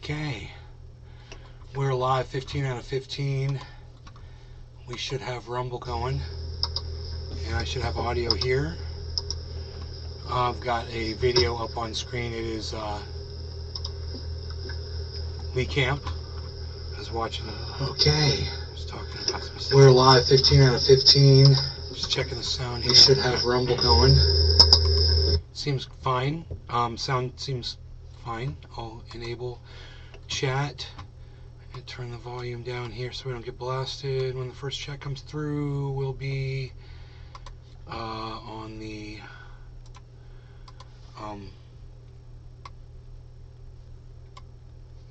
Okay, we're live 15 out of 15. We should have Rumble going, and I should have audio here. I've got a video up on screen. It is Lee Camp. I was watching. Okay, I was talking about some stuff. We're live 15 out of 15. Just checking the sound here. We should have Rumble going. Seems fine. Sound seems fine. I'll enable chat and turn the volume down here so we don't get blasted. When the first chat comes through, we'll be on the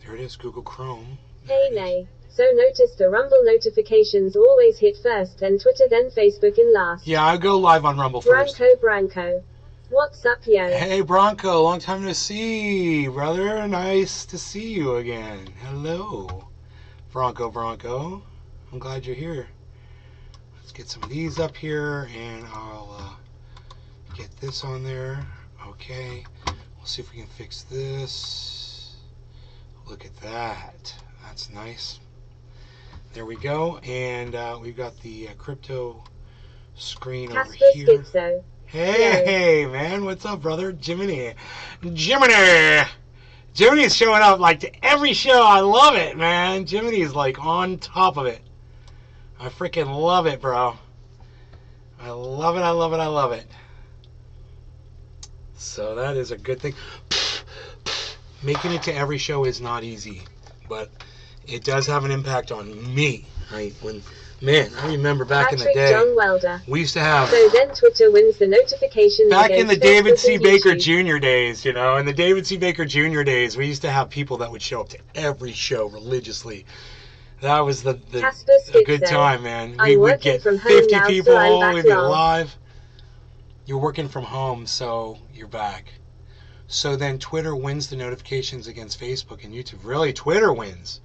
there it is, Google Chrome. Hey Nay, so noticed the Rumble notifications always hit first, then Twitter, then Facebook in last. Yeah, I go live on Rumble first. Branco. What's up, yo? Hey Bronco, long time to see, brother. Nice to see you again. Hello, Bronco. I'm glad you're here. Let's get some of these up here, and I'll get this on there. Okay, we'll see if we can fix this. Look at that. That's nice. There we go, and we've got the crypto screen over here. Schizo. Hey, man, what's up, brother? Jiminy is showing up like to every show. I love it, man. Jiminy is like on top of it. I freaking love it, bro. I love it. So that is a good thing. Making it to every show is not easy, but it does have an impact on me, right? Man, I remember back in the day, John Welder. We used to have... So then Twitter wins the notifications. Back in the David C. Baker Jr. days, you know, in the David C. Baker Jr. days, we used to have people that would show up to every show religiously. That was a good time, man. We would get 50 people, we'd be live. You're working from home, so you're back. So then Twitter wins the notifications against Facebook and YouTube. Really, Twitter wins.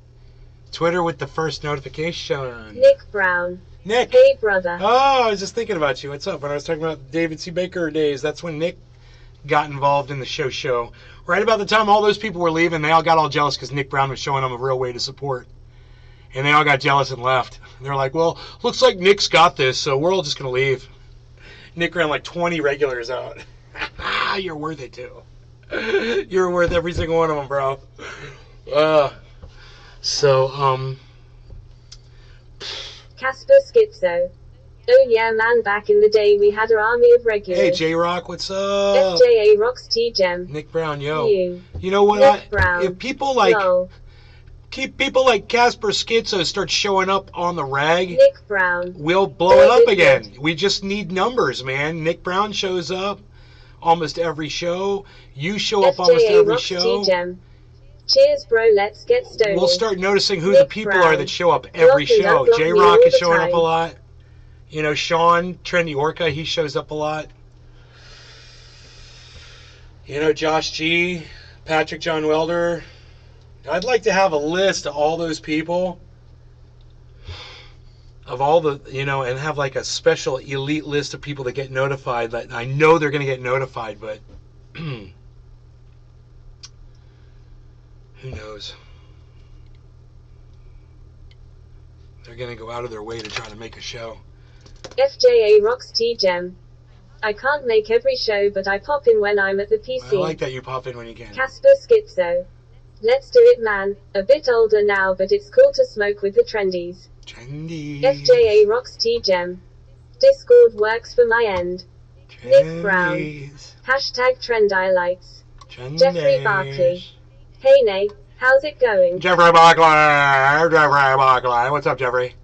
Twitter with the first notification. Nick Brown. Nick. Hey, brother. Oh, I was just thinking about you. What's up? When I was talking about David C. Baker days, that's when Nick got involved in the show. Right about the time all those people were leaving, they all got all jealous because Nick Brown was showing them a real way to support. And they all got jealous and left. They're like, well, looks like Nick's got this, so we're all just going to leave. Nick ran like 20 regulars out. You're worth it, too. You're worth every single one of them, bro. Casper Schizo. Oh yeah, man, back in the day we had our army of regulars. Hey, J-Rock, what's up? FJA rocks T-Gem. Nick Brown, yo. You know what? If people like... Keep people like Casper Schizo start showing up on the rag, Nick Brown, we'll blow it up again. We just need numbers, man. Nick Brown shows up almost every show. You show up almost every show. Cheers, bro. Let's get stoned. We'll start noticing who the people are that show up every show. J-Rock is showing up a lot. You know, Sean, Trendy Orca, he shows up a lot. You know, Josh G, Patrick John Welder. I'd like to have a list of all those people, of all the, you know, and have like a special elite list of people that get notified. That I know they're going to get notified, but who knows? They're going to go out of their way to try to make a show. FJA rocks T-Gem. I can't make every show, but I pop in when I'm at the PC. I like that you pop in when you can. Casper Schizo. Let's do it, man. A bit older now, but it's cool to smoke with the trendies. FJA rocks T-Gem. Discord works for my end. Nick Brown. Hashtag trend highlights. Jeffrey Barkley. Hey, Nay. How's it going? Jeffrey Barkley. What's up, Jeffrey?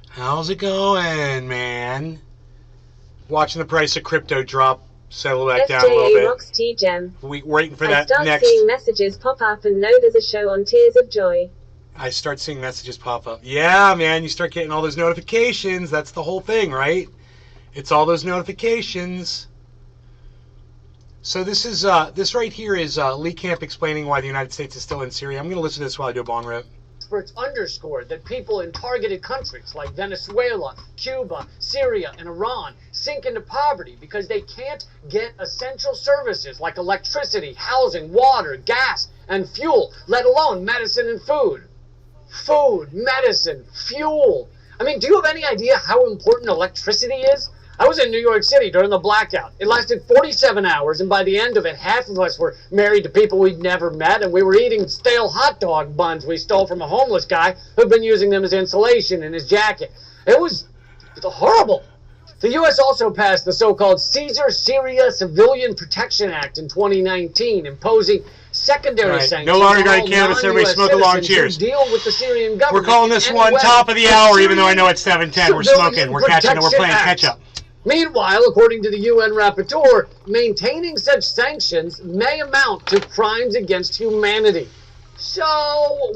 How's it going, man? Watching the price of crypto drop. Settle back down a little bit. Rocks T-Gem. We're waiting for that next. I start seeing messages pop up and know there's a show on Tears of Joy. I start seeing messages pop up. Yeah, man, you start getting all those notifications. That's the whole thing, right? It's all those notifications. So this is this right here is Lee Camp explaining why the United States is still in Syria. I'm going to listen to this while I do a bong rip. Experts underscored that people in targeted countries like Venezuela, Cuba, Syria, and Iran sink into poverty because they can't get essential services like electricity, housing, water, gas, and fuel, let alone medicine and food. Food, medicine, fuel. I mean, do you have any idea how important electricity is? I was in New York City during the blackout. It lasted 47 hours, and by the end of it, half of us were married to people we'd never met, and we were eating stale hot dog buns we stole from a homeless guy who'd been using them as insulation in his jacket. It was horrible. The U.S. also passed the so-called Caesar-Syria Civilian Protection Act in 2019, imposing secondary sanctions. No longer got on cannabis. Everybody smoke along. Cheers. Deal with the Syrian government. We're calling this one top of the hour, even though I know it's 7:10. We're smoking. We're catching it. We're playing catch up. Meanwhile, according to the UN rapporteur, maintaining such sanctions may amount to crimes against humanity. So,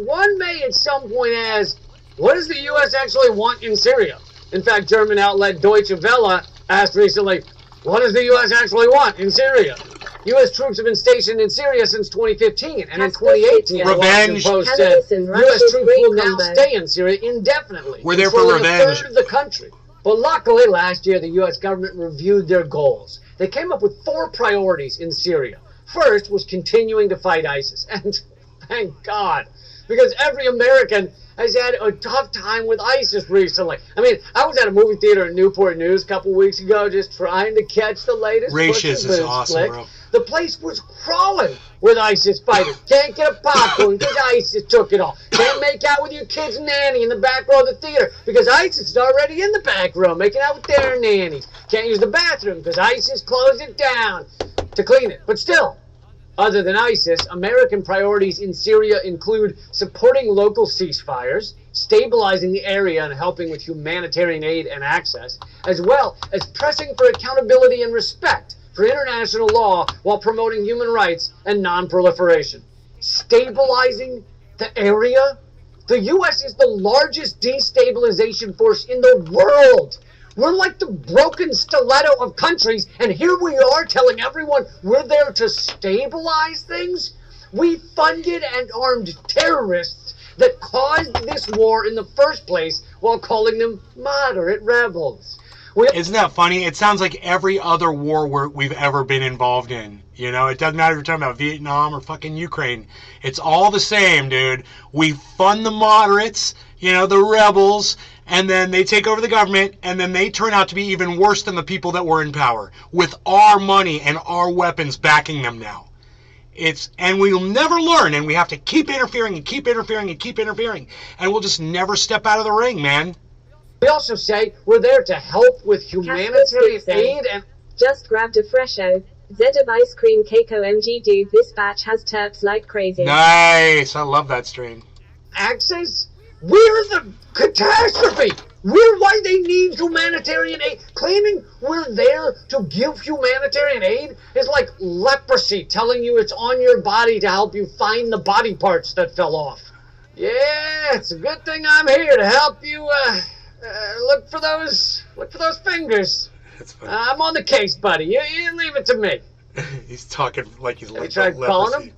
one may at some point ask, what does the U.S. actually want in Syria? In fact, German outlet Deutsche Welle asked recently, what does the U.S. actually want in Syria? U.S. troops have been stationed in Syria since 2015, and in 2018, the Washington Post said U.S. troops will now stay in Syria indefinitely. We're there for revenge. A third of the country. But luckily, last year, the U.S. government reviewed their goals. They came up with 4 priorities in Syria. First was continuing to fight ISIS. And thank God, because every American has had a tough time with ISIS recently. I mean, I was at a movie theater in Newport News a couple weeks ago just trying to catch the latest Racist is awesome, flick. bro. The place was crawling with ISIS fighters. Can't get a popcorn because ISIS took it all. Can't make out with your kid's nanny in the back row of the theater because ISIS is already in the back row making out with their nannies. Can't use the bathroom because ISIS closed it down to clean it. But still, other than ISIS, American priorities in Syria include supporting local ceasefires, stabilizing the area and helping with humanitarian aid and access, as well as pressing for accountability and respect for international law while promoting human rights and non-proliferation. Stabilizing the area? The U.S. is the largest destabilization force in the world. We're like the broken stiletto of countries, and here we are telling everyone we're there to stabilize things? We funded and armed terrorists that caused this war in the first place while calling them moderate rebels. Isn't that funny? It sounds like every other war we've ever been involved in. You know, it doesn't matter if you're talking about Vietnam or fucking Ukraine. It's all the same, dude. We fund the moderates, you know, the rebels, and then they take over the government, and then they turn out to be even worse than the people that were in power, with our money and our weapons backing them now. And we'll never learn, and we have to keep interfering and keep interfering and keep interfering, and we'll just never step out of the ring, man. We also say we're there to help with humanitarian aid and... Just grabbed a fresho. Zedab ice cream Keiko MG dude. This batch has terps like crazy. Nice. I love that strain. Access? We're the catastrophe. We're why they need humanitarian aid. Claiming we're there to give humanitarian aid is like leprosy telling you it's on your body to help you find the body parts that fell off. Yeah, it's a good thing I'm here to help you look for those fingers. That's funny. I'm on the case, buddy. You leave it to me. He's talking like he's like you tried calling him?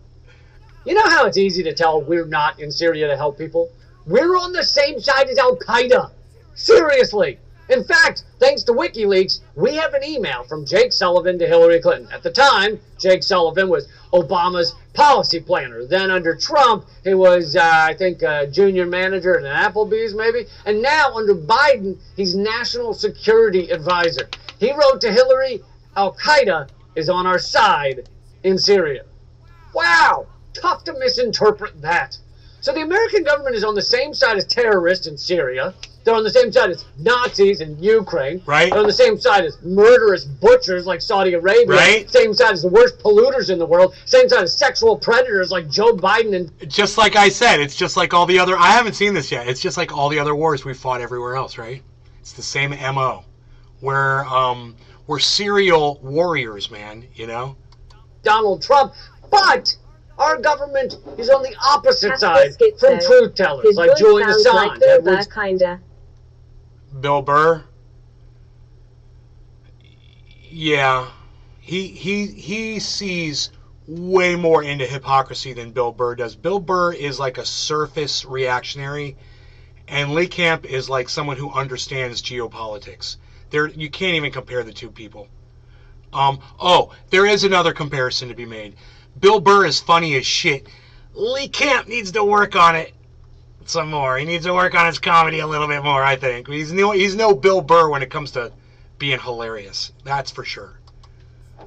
You know how it's easy to tell we're not in Syria to help people? We're on the same side as Al-Qaeda. Seriously. In fact, thanks to WikiLeaks, we have an email from Jake Sullivan to Hillary Clinton. At the time, Jake Sullivan was Obama's policy planner. Then under Trump, he was, I think, a junior manager at an Applebee's maybe. And now under Biden, he's national security advisor. He wrote to Hillary, Al-Qaeda is on our side in Syria. Wow, tough to misinterpret that. So the American government is on the same side as terrorists in Syria. They're on the same side as Nazis in Ukraine. Right. They're on the same side as murderous butchers like Saudi Arabia. Right. Same side as the worst polluters in the world. Same side as sexual predators like Joe Biden and... Just like I said, it's just like all the other... I haven't seen this yet. It's just like all the other wars we've fought everywhere else, right? It's the same MO. We're serial warriors, man, you know? Donald Trump. But... our government is on the opposite side from truth tellers like Julian Assange. Like Bill Burr, kinda. Bill Burr? Yeah. He sees way more into hypocrisy than Bill Burr does. Bill Burr is like a surface reactionary, and Lee Camp is like someone who understands geopolitics. You can't even compare the two people. There is another comparison to be made. Bill Burr is funny as shit, Lee Camp needs to work on it some more. He needs to work on his comedy a little bit more, I think. He's no Bill Burr when it comes to being hilarious. That's for sure.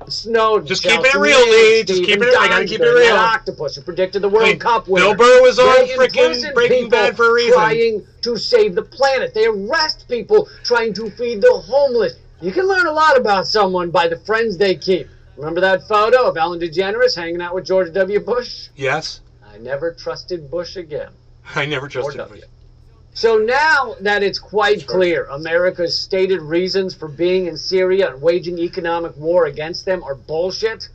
Snowden, just keeping it real, Lee. Just keeping it. I gotta keep it real. Octopus who predicted the World Cup winner. Bill Burr was on freaking Breaking Bad for a reason. Trying to save the planet. They arrest people trying to feed the homeless. You can learn a lot about someone by the friends they keep. Remember that photo of Ellen DeGeneres hanging out with George W. Bush? Yes. I never trusted Bush again. I never trusted Bush. So now that it's quite clear America's stated reasons for being in Syria and waging economic war against them are bullshit,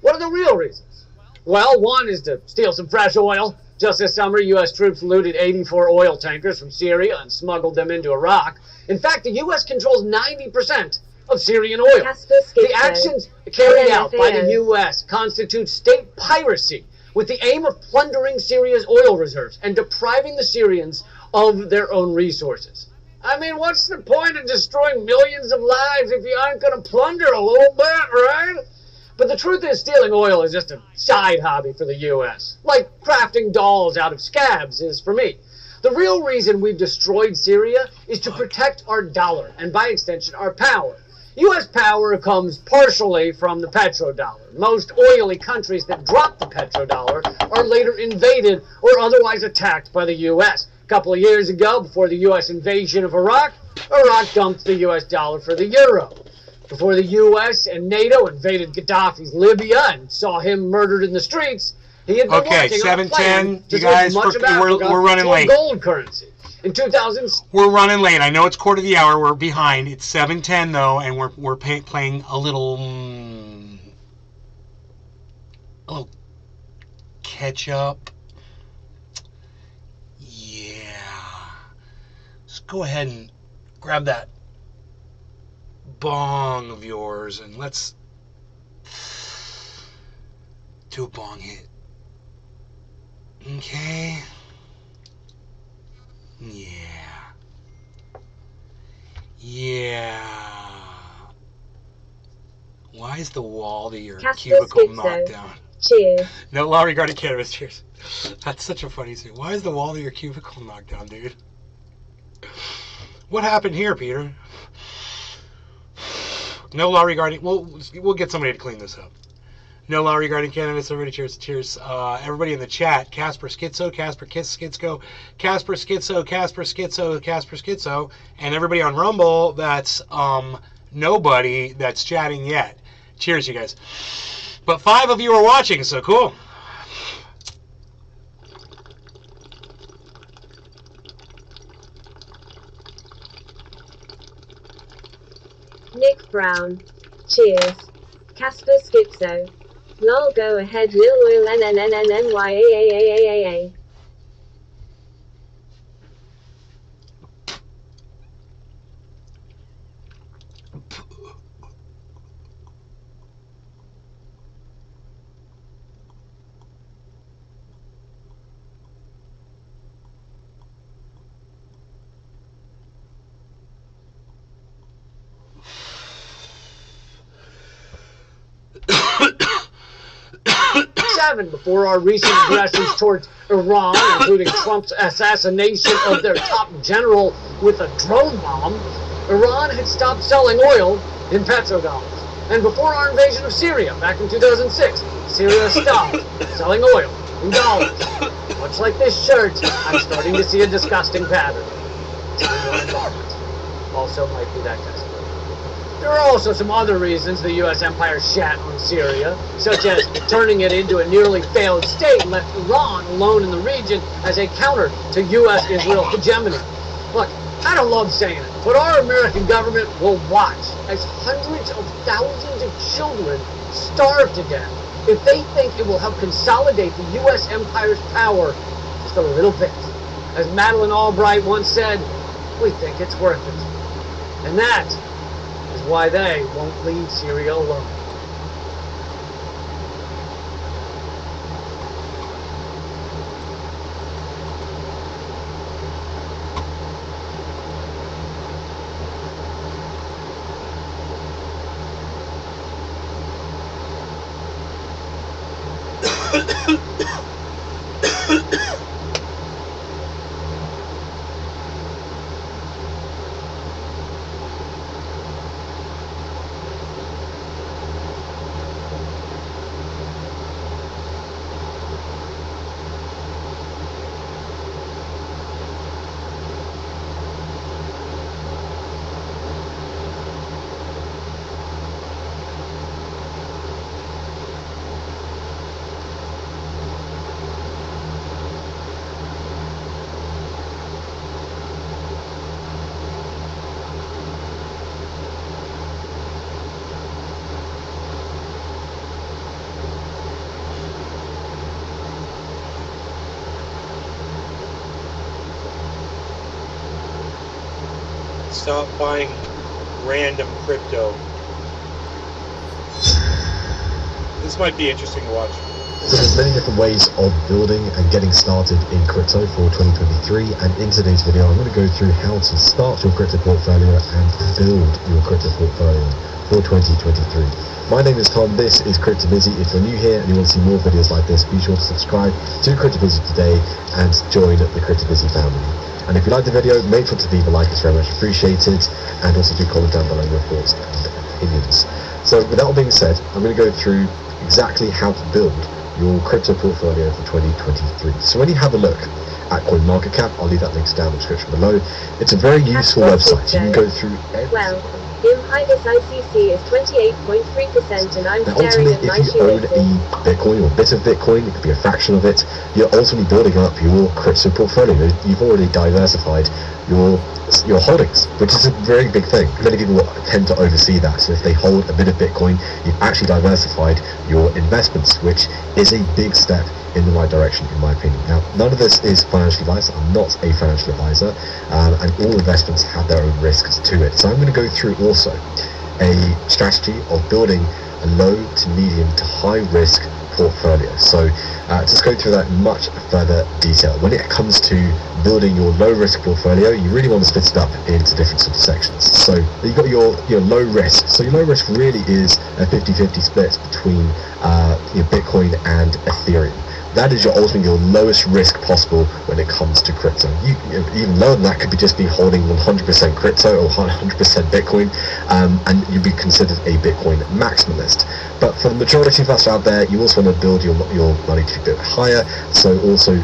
what are the real reasons? Well, one is to steal some fresh oil. Just this summer, U.S. troops looted 84 oil tankers from Syria and smuggled them into Iraq. In fact, the U.S. controls 90% of Syrian oil. The actions carried out by the U.S. constitute state piracy with the aim of plundering Syria's oil reserves and depriving the Syrians of their own resources. I mean, what's the point of destroying millions of lives if you aren't going to plunder a little bit, right? But the truth is, stealing oil is just a side hobby for the U.S., like crafting dolls out of scabs is for me. The real reason we've destroyed Syria is to protect our dollar, and by extension, our power. U.S. power comes partially from the petrodollar. Most oily countries that drop the petrodollar are later invaded or otherwise attacked by the U.S. A couple of years ago, before the U.S. invasion of Iraq, Iraq dumped the U.S. dollar for the euro. Before the U.S. and NATO invaded Gaddafi's Libya and saw him murdered in the streets, he had been working on a plan to switch much of Africa we're running to late. Gold currency. In 2000, we're running late. I know it's quarter of the hour. We're behind. It's 7:10 though, and we're playing a little catch up. Yeah. Just go ahead and grab that bong of yours and let's do a bong hit. Okay. Yeah. Why is the wall to your cubicle knocked down? Cheers. No law regarding cannabis. Cheers. That's such a funny thing. Why is the wall to your cubicle knocked down, dude? What happened here, Peter? No law regarding... We'll get somebody to clean this up. No law regarding cannabis. Everybody cheers. Cheers. Everybody in the chat. Casper Schizo, Casper Schizo, Casper Schizo, Casper Schizo, Casper Schizo. And everybody on Rumble that's nobody that's chatting yet. Cheers, you guys. But 5 of you are watching, so cool. Nick Brown. Cheers. Casper Schizo. Lol, go ahead, Lil Will NNNNNYAAAAA. Before our recent aggressions towards Iran, including Trump's assassination of their top general with a drone bomb, Iran had stopped selling oil in petrodollars. And before our invasion of Syria back in 2006, Syria stopped selling oil in dollars. Much like this shirt, I'm starting to see a disgusting pattern. Also might be that guy's. There are also some other reasons the U.S. empire shat on Syria, such as turning it into a nearly failed state and left Iran alone in the region as a counter to U.S.-Israel hegemony. Look, I don't love saying it, but our American government will watch as hundreds of thousands of children starve to death if they think it will help consolidate the U.S. empire's power just a little bit. As Madeleine Albright once said, we think it's worth it. And that is why they won't leave Syria alone. Stop buying random crypto. This might be interesting to watch. So there's many different ways of building and getting started in crypto for 2023, and in today's video I'm going to go through how to start your crypto portfolio and build your crypto portfolio for 2023. My name is Tom, this is Crypto Busy. If you're new here and you want to see more videos like this, be sure to subscribe to Crypto Busy today and join the Crypto Busy family. And if you like the video, make sure to leave a like, it's very much appreciated, and also do comment down below your thoughts and opinions. So with that all being said, I'm going to go through exactly how to build your crypto portfolio for 2023. So when you have a look at CoinMarketCap, I'll leave that link down in the description below. It's a very useful website. You can go through well, this ICC is 28.3% and I'm staring ultimately, at my if you own shoelaces. a Bitcoin or a bit of Bitcoin, it could be a fraction of it, you're ultimately building up your crypto portfolio. You've already diversified your holdings, which is a very big thing. Many people tend to oversee that. So if they hold a bit of Bitcoin, you've actually diversified your investments, which is a big step in the right direction, in my opinion. Now, none of this is financial advice. I'm not a financial advisor, and all investments have their own risks to it. So I'm going to go through also a strategy of building a low to medium to high risk portfolio. So just go through that in much further detail. When it comes to building your low risk portfolio, you really want to split it up into different sort of sections. So you've got your low risk. So your low risk really is a 50-50 split between your Bitcoin and Ethereum. That is ultimately your lowest risk possible when it comes to crypto. Even lower than that could be just be holding 100% crypto or 100% Bitcoin, and you'd be considered a Bitcoin maximalist. But for the majority of us out there, you also want to build your money to be a bit higher. So also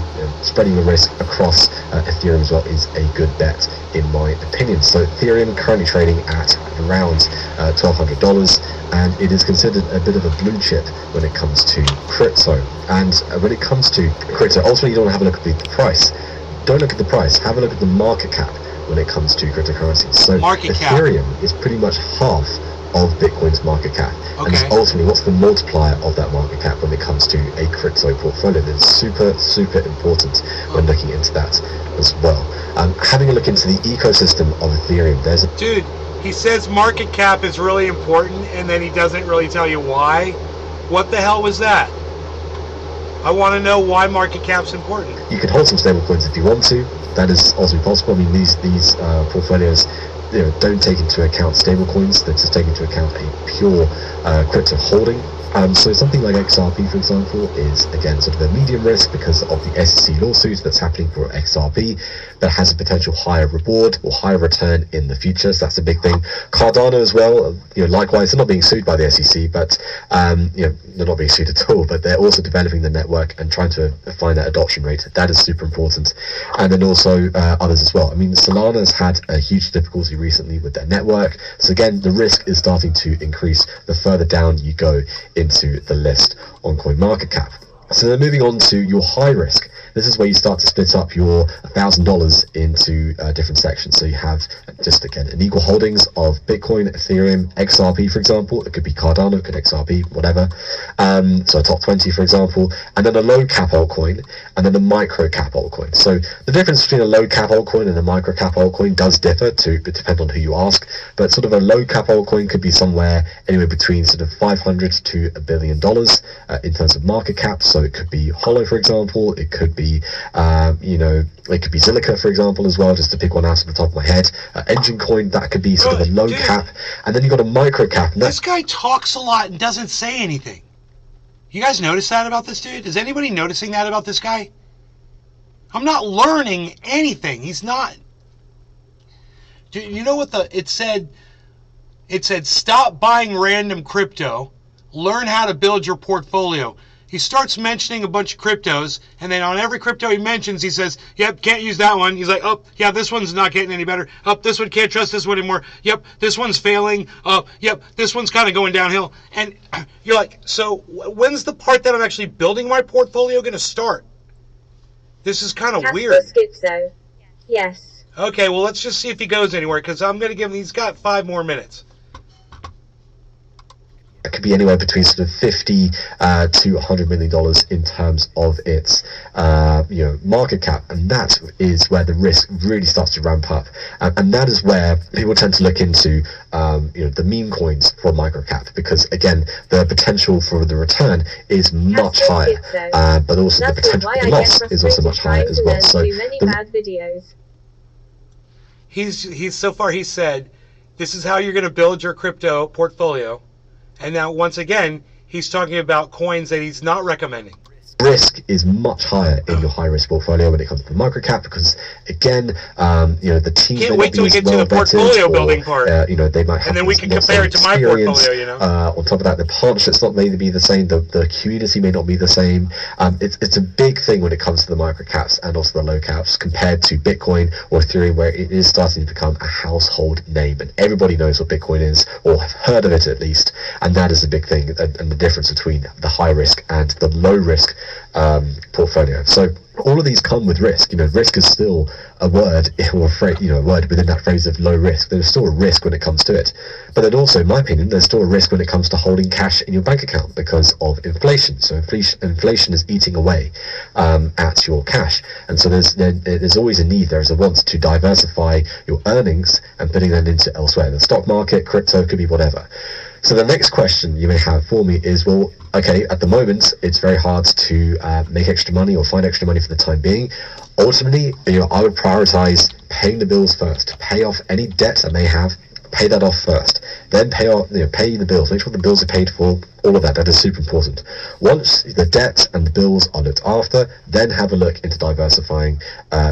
spreading the risk across Ethereum as well is a good bet, in my opinion. So Ethereum currently trading at around $1,200, and it is considered a bit of a blue chip when it comes to crypto. And when it comes to crypto, ultimately you don't have a look at the price. Don't look at the price, have a look at the market cap when it comes to cryptocurrencies. So Ethereum is pretty much half of Bitcoin's market cap. Okay. And ultimately, what's the multiplier of that market cap when it comes to a crypto portfolio? That's super important when looking into that as well. Having a look into the ecosystem of Ethereum, there's a... Dude, he says market cap is really important, and then he doesn't really tell you why. What the hell was that? I want to know why market cap's important. You can hold some stable coins if you want to. That is also possible. I mean, these portfolios don't take into account stable coins. They just take into account a pure crypto holding. So something like XRP, for example, is again sort of a medium risk because of the SEC lawsuit that's happening for XRP, but has a potential higher reward or higher return in the future. So that's a big thing. Cardano as well, likewise, they're not being sued by the SEC, but they're not being sued at all, but they're also developing the network and trying to find that adoption rate. That is super important. And then also others as well. I mean, Solana has had a huge difficulty recently with their network. So again, the risk is starting to increase the further down you go into the list on CoinMarketCap. So then moving on to your high risk. This is where you start to split up your $1,000 into different sections. So you have just again an equal holdings of Bitcoin, Ethereum, XRP, for example. It could be Cardano, it could XRP, whatever. So a top 20, for example, and then a low cap altcoin, and then a micro cap altcoin. So the difference between a low cap altcoin and a micro cap altcoin does differ to depend on who you ask. But sort of a low cap altcoin could be somewhere anywhere between sort of $500 to $1 billion in terms of market cap. So it could be Hollow, for example. It could be it could be Zilliqa, for example, as well, just to pick one out of the top of my head. Engine Coin, that could be sort of a low cap, and then you've got a micro cap. This guy talks a lot and doesn't say anything. You guys notice that about this dude? Is anybody noticing that about this guy? I'm not learning anything. He's not. You know what it said? It said, stop buying random crypto. Learn how to build your portfolio. He starts mentioning a bunch of cryptos, and then on every crypto he mentions, he says, yep, can't use that one. He's like, oh, yeah, this one's not getting any better. Oh, this one, can't trust this one anymore. Yep, this one's failing. Oh, yep, this one's kind of going downhill. And you're like, so when's the part that I'm actually building my portfolio going to start? This is kind of weird. Schizo. Yes. Okay, well, let's just see if he goes anywhere, because I'm going to give him, he's got 5 more minutes. could be anywhere between sort of $50 to $100 million in terms of its market cap, and that is where the risk really starts to ramp up, and that is where people tend to look into the meme coins for microcap, because again the potential for the return is much higher, but also the potential for the loss is also much higher as well. So he's so far he said this is how you're going to build your crypto portfolio, and now once again he's talking about coins that he's not recommending. Risk is much higher in your high risk portfolio when it comes to the microcap, because again, the team can't wait till we get to the portfolio building part. They might have, and then we can compare it to my portfolio. On top of that, the partnerships not maybe be the same, the community may not be the same. It's a big thing when it comes to the microcaps and also the low caps compared to Bitcoin or Ethereum, where it is starting to become a household name and everybody knows what Bitcoin is, or have heard of it at least, and that is the big thing, and the difference between the high risk and the low risk portfolio. So all of these come with risk. Risk is still a word, or a phrase, a word within that phrase of low risk. There's still a risk when it comes to it, but then also, in my opinion, there's still a risk when it comes to holding cash in your bank account because of inflation. So inflation is eating away at your cash, and so there's always a need, there's a want to diversify your earnings and putting them into elsewhere. The stock market, crypto, could be whatever. So the next question you may have for me is, well, okay, at the moment it's very hard to make extra money or find extra money for the time being. Ultimately, I would prioritize paying the bills first. Pay off any debt I may have. Pay that off first. Then pay the bills. Make sure the bills are paid for. All of that. That is super important. Once the debt and the bills are looked after, then have a look into diversifying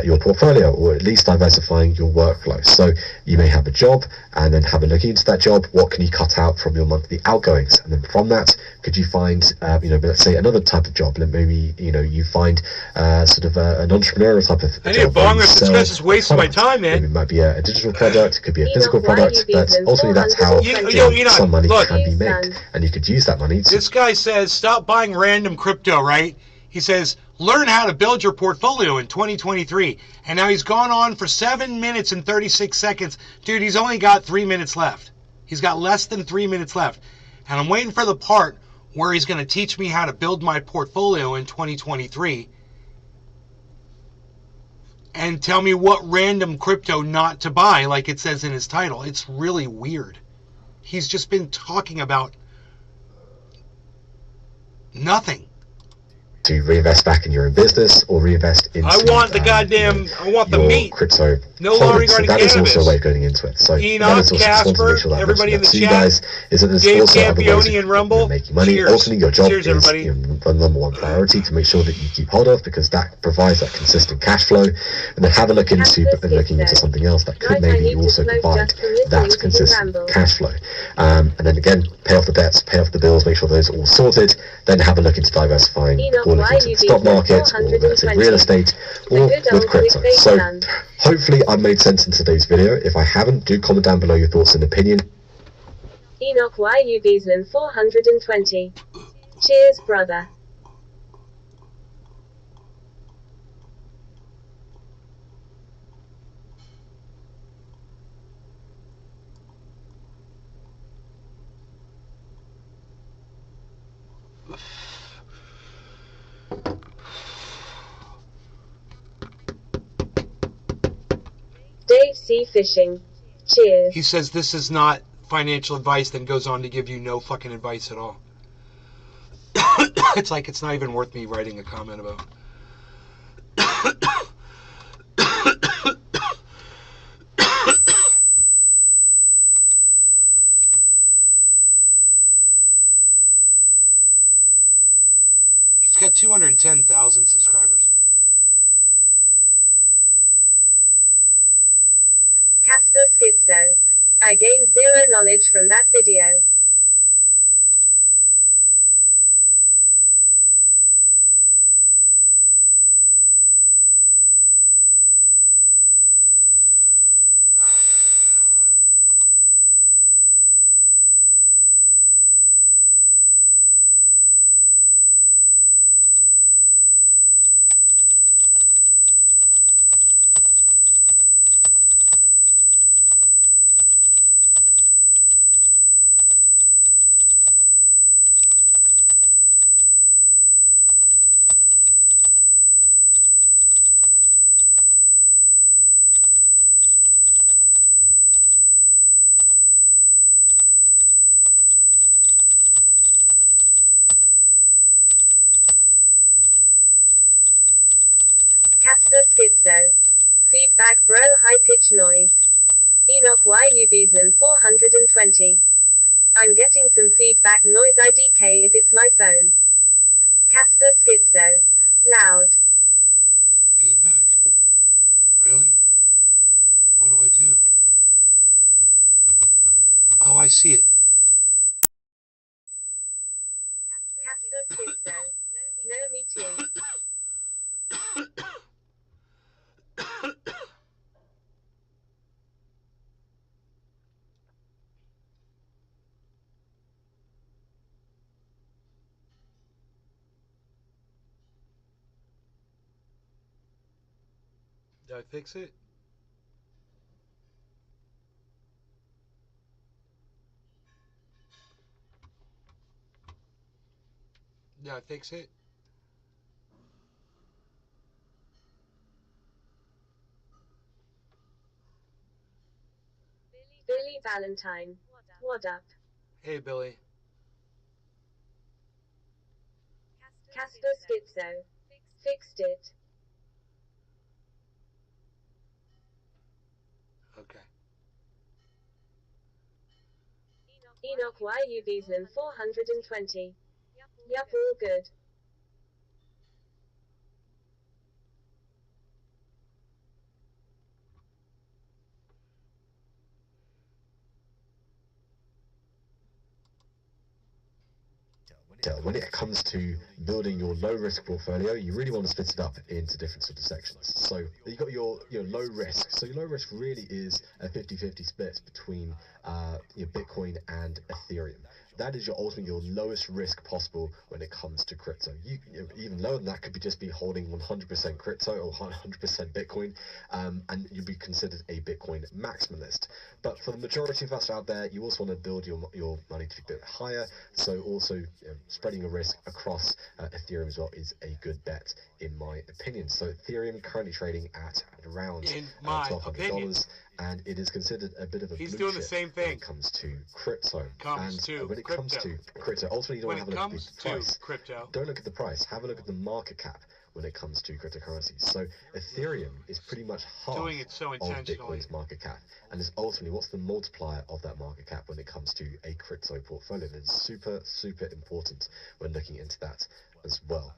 your portfolio, or at least diversifying your workflow. So you may have a job, and then have a look into that job. What can you cut out from your monthly outgoings? And then from that, could you find, let's say another type of job? Maybe you find sort of an entrepreneurial type of job. I need a bong. This is wasting my time, man. Maybe it might be a digital product. It could be a physical product. But ultimately, that's how some money can be made, and you could use that money. This guy says, stop buying random crypto, right? He says, learn how to build your portfolio in 2023. And now he's gone on for 7 minutes and 36 seconds. Dude, he's only got 3 minutes left. He's got less than 3 minutes left. And I'm waiting for the part where he's going to teach me how to build my portfolio in 2023. And tell me what random crypto not to buy, like it says in his title. It's really weird. He's just been talking about nothing. To reinvest back in your own business, or reinvest into I want the meat. Crypto. No longer regarding that cannabis. Is also a way of going into it. So Enoch, Casper, everybody in the chat, guys, is that there's Dave also other ways Campione and Rumble. Making money. Cheers. Ultimately, your job Cheers, is everybody. the number one priority to make sure that you keep hold of, because that provides that consistent cash flow. And then have a look into looking into something else that could maybe also provide that consistent cash flow. And then again, pay off the debts, pay off the bills, make sure those are all sorted. Then have a look into diversifying, or look into the stock market, or let's say real estate, or with crypto. So hopefully I've made sense in today's video. If I haven't, do comment down below your thoughts and opinion. Enoch YU Beaslin 420. Cheers, brother. Dave C. Fishing. Cheers. He says this is not financial advice, then goes on to give you no fucking advice at all. It's like it's not even worth me writing a comment about. He's got 210,000 subscribers. Casper Schizo. I gained zero knowledge from that video. Did I fix it? Did I fix it? Billy Valentine. What up? Hey, Billy. Casper Schizo. Fixed it. Okay. Enoch YU Beaslin 420. Yup, all good. When it comes to building your low risk portfolio, you really want to split it up into different sort of sections. So you've got your low risk. So your low risk really is a 50-50 split between your Bitcoin and Ethereum. That is ultimately your lowest risk possible when it comes to crypto. Even lower than that could just be holding 100% crypto or 100% Bitcoin, and you'd be considered a Bitcoin maximalist. But for the majority of us out there, you also want to build your money to be a bit higher. So also spreading a risk across Ethereum as well is a good bet in my opinion. So Ethereum currently trading at around $1,200, and it is considered a bit of a He's blue doing the chip same thing. when it comes to crypto. When it comes to crypto, ultimately you don't want to have a look at the price. Crypto. Don't look at the price. Have a look at the market cap when it comes to cryptocurrencies. So Ethereum is pretty much half Doing it so of intentionally. Bitcoin's market cap, and is ultimately what's the multiplier of that market cap when it comes to a crypto portfolio. That is super important when looking into that as well.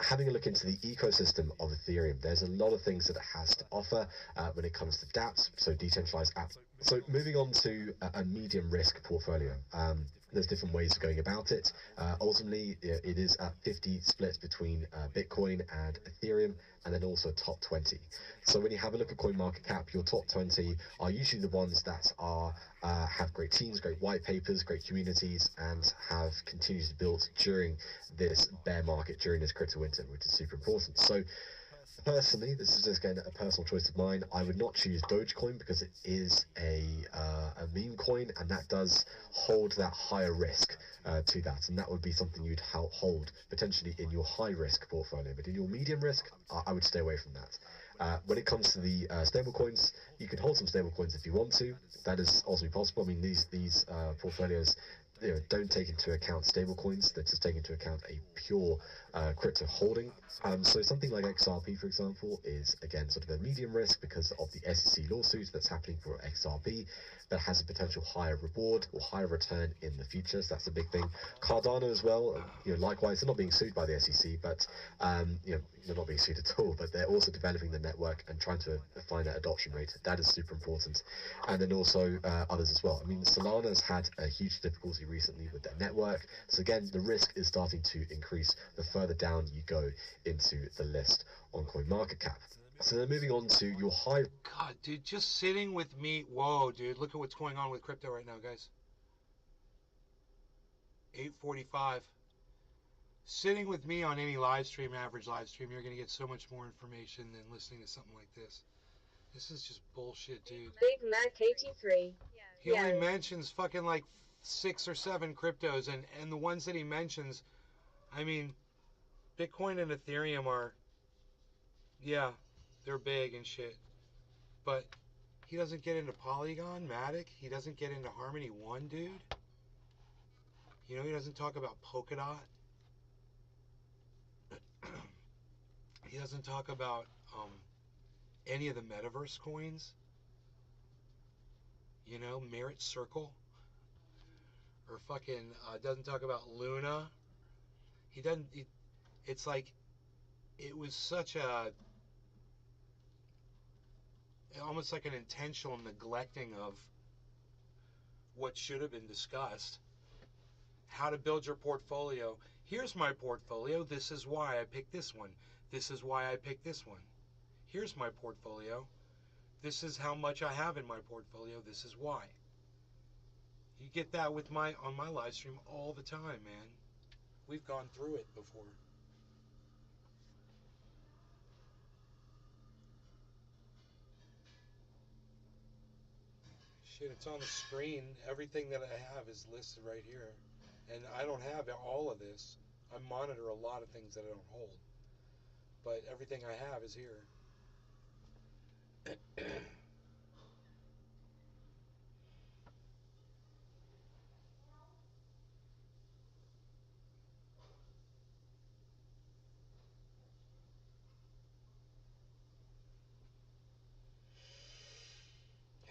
Having a look into the ecosystem of Ethereum, there's a lot of things that it has to offer when it comes to dApps, so decentralized apps. So moving on to a medium risk portfolio, there's different ways of going about it. Ultimately, it is at 50 split between Bitcoin and Ethereum, and then also top 20. So when you have a look at CoinMarketCap, your top 20 are usually the ones that are have great teams, great white papers, great communities, and have continued to build during this bear market, during this crypto winter, which is super important. So personally, this is just again a personal choice of mine, I would not choose Dogecoin because it is a meme coin, and that does hold that higher risk to that, and that would be something you'd hold potentially in your high risk portfolio. But in your medium risk, I would stay away from that. When it comes to the stable coins, you can hold some stable coins if you want to. That is also possible. I mean, these portfolios don't take into account stable coins, they just take into account a pure crypto holding. So something like XRP, for example, is again sort of a medium risk because of the SEC lawsuit that's happening for XRP, that has a potential higher reward or higher return in the future. So that's a big thing. Cardano as well, likewise, they're not being sued by the SEC, but they're not being sued at all, but they're also developing the network and trying to find that adoption rate. That is super important. And then also others as well. I mean, Solana has had a huge difficulty recently with their network, so again the risk is starting to increase the further down you go into the list on CoinMarketCap. So then moving on to your high... God, dude, just sitting with me. Whoa, dude, look at what's going on with crypto right now, guys. 8:45. Sitting with me on any live stream, average live stream, you're going to get so much more information than listening to something like this. This is just bullshit, dude. Big Mac 83. He only mentions fucking like 6 or 7 cryptos, and the ones that he mentions, I mean, Bitcoin and Ethereum are, they're big and shit. But he doesn't get into Polygon, Matic. He doesn't get into Harmony One, dude. He doesn't talk about Polkadot. He doesn't talk about any of the metaverse coins. Merit Circle. Or fucking doesn't talk about Luna. He doesn't. It's like it was such a almost like an intentional neglecting of what should have been discussed. How to build your portfolio. Here's my portfolio. This is why I picked this one. This is why I picked this one. Here's my portfolio. This is how much I have in my portfolio. This is why. You get that with on my live stream all the time, man. We've gone through it before. Shit, it's on the screen. Everything that I have is listed right here. And I don't have all of this. I monitor a lot of things that I don't hold. But everything I have is here.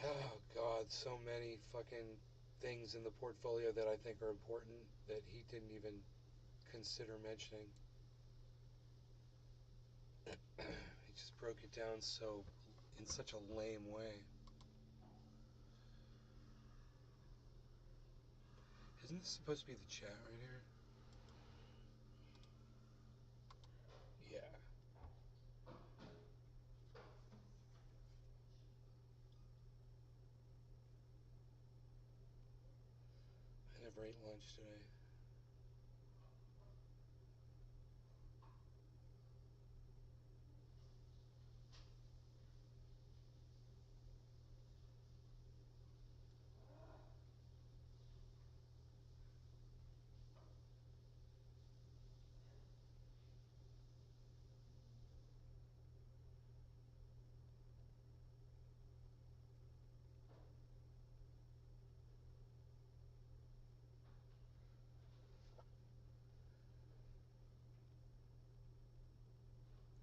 Oh, God, so many fucking things in the portfolio that I think are important that he didn't even consider mentioning. He just broke it down in such a lame way. Isn't this supposed to be the chat right here? Yeah. I never ate lunch today.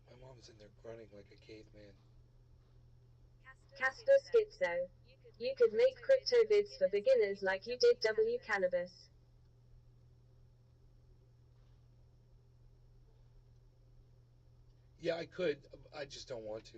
My mom's in there grunting like a caveman. Casper Schizo. You could make crypto vids for beginners like you did W Cannabis. Yeah, I could. I just don't want to.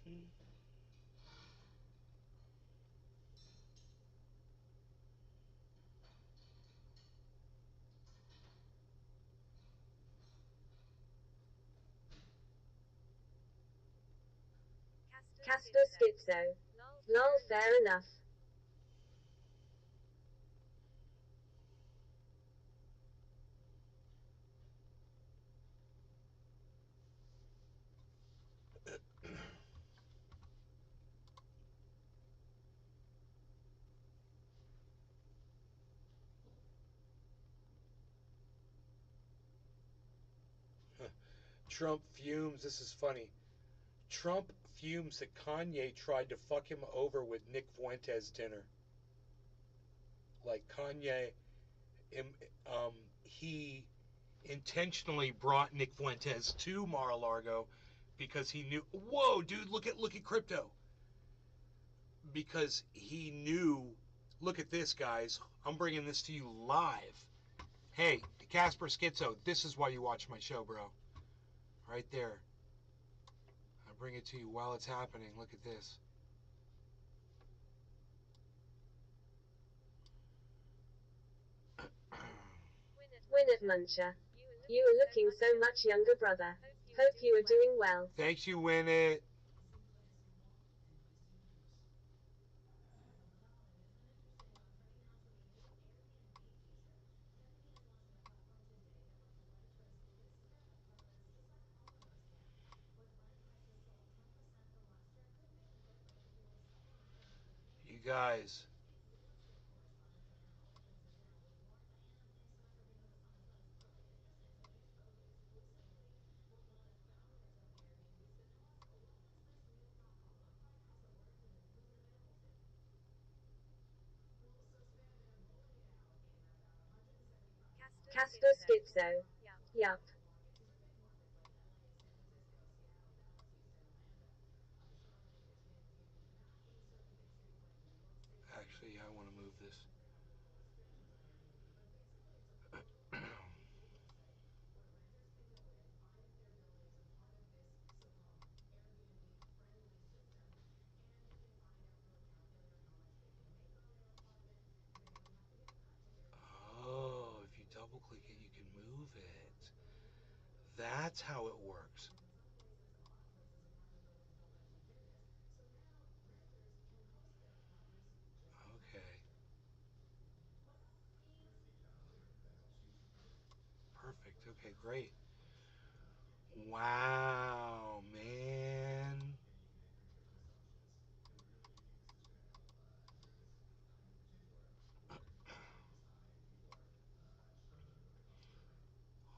Mm-hmm. Casper Schizo. Lol, fair enough. Trump fumes. This is funny. Trump fumes that Kanye tried to fuck him over with Nick Fuentes dinner. Like Kanye, he intentionally brought Nick Fuentes to Mar-a-Lago because he knew. Whoa, dude! Look at crypto. Because he knew. Look at this, guys. I'm bringing this to you live. Hey, Casper Schizo, this is why you watch my show, bro. Right there. I bring it to you while it's happening. Look at this. Winnet Muncher. You are looking so much younger, brother. Hope you are doing well. Thanks, you win it. You guys. Casper Schizo. Yup. Actually, I want to move this. Oh, if you double click it, you can move it. that's how it works. Okay. Perfect. Okay, great. Wow, man.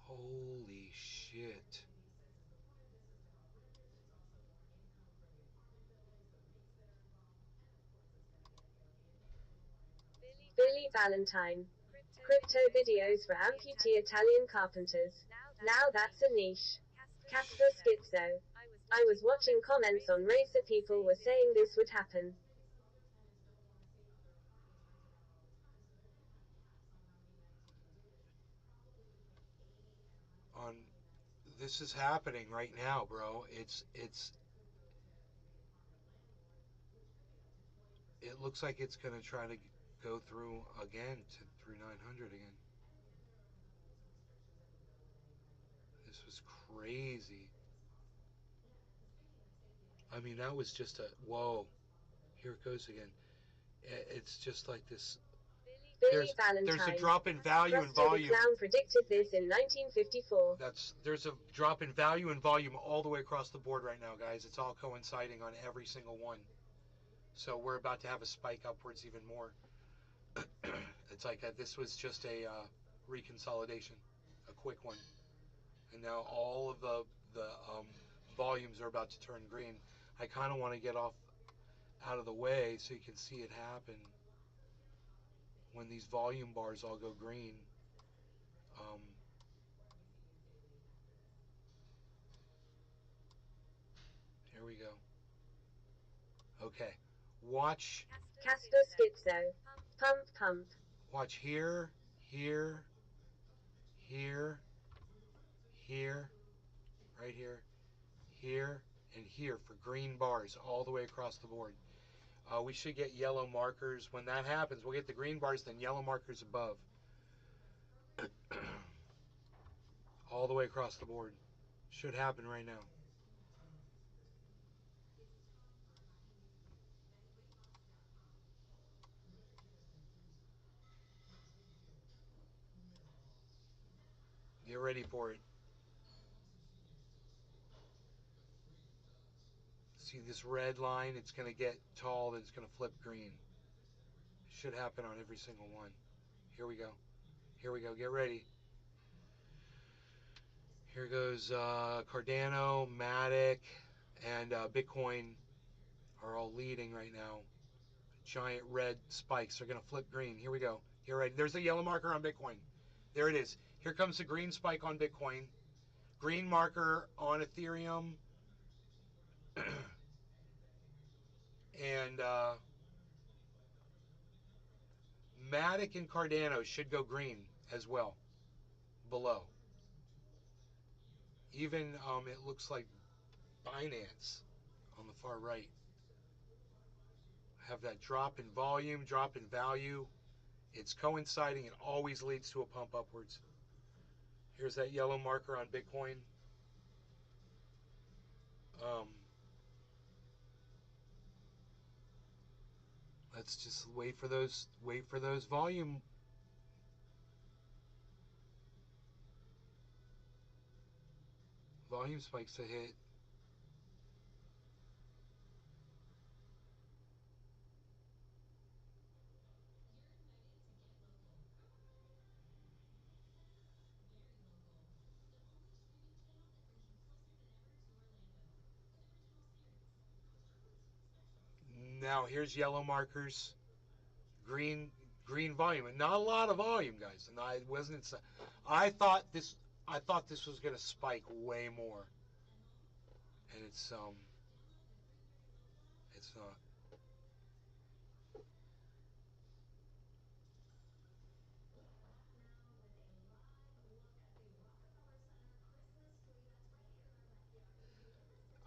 Holy shit. Billy Valentine. Crypto videos for amputee Italian carpenters. Now that's a niche. Casper Schizo. I was watching comments on Racer, people were saying this would happen. On This is happening right now, bro. It looks like it's going to try to go through again through 900 again. This was crazy. I mean, that was just a whoa. Here it goes again. It's just like this. Billy There's a Valentine. drop in value and Krusty the volume. Clown predicted this in 1954. There's a drop in value and volume all the way across the board right now, guys. It's all coinciding on every single one. So we're about to have a spike upwards even more. It's like this was just a reconsolidation, a quick one, and now all of the volumes are about to turn green. I kind of want to get off out of the way so you can see it happen when these volume bars all go green. Um, Here we go. Okay, watch. Casper Schizo. Pump, pump. Watch here, here, here, here, right here, here, and here for green bars all the way across the board. We should get yellow markers. When that happens, we'll get the green bars, then yellow markers above. All the way across the board. Should happen right now. Get ready for it. See this red line? It's going to get tall, then it's going to flip green. Should happen on every single one. Here we go. Here we go. Get ready. Here goes Cardano, Matic, and Bitcoin are all leading right now. Giant red spikes are going to flip green. Here we go. Get ready. There's a yellow marker on Bitcoin. There it is. Here comes the green spike on Bitcoin. Green marker on Ethereum. And Matic and Cardano should go green as well below. Even it looks like Binance on the far right have that drop in volume, drop in value. It's coinciding. It always leads to a pump upwards. Here's that yellow marker on Bitcoin. Let's just wait for those volume spikes to hit. Now here's yellow markers, green volume, and not a lot of volume, guys. And I wasn't. I thought this was going to spike way more, and it's not.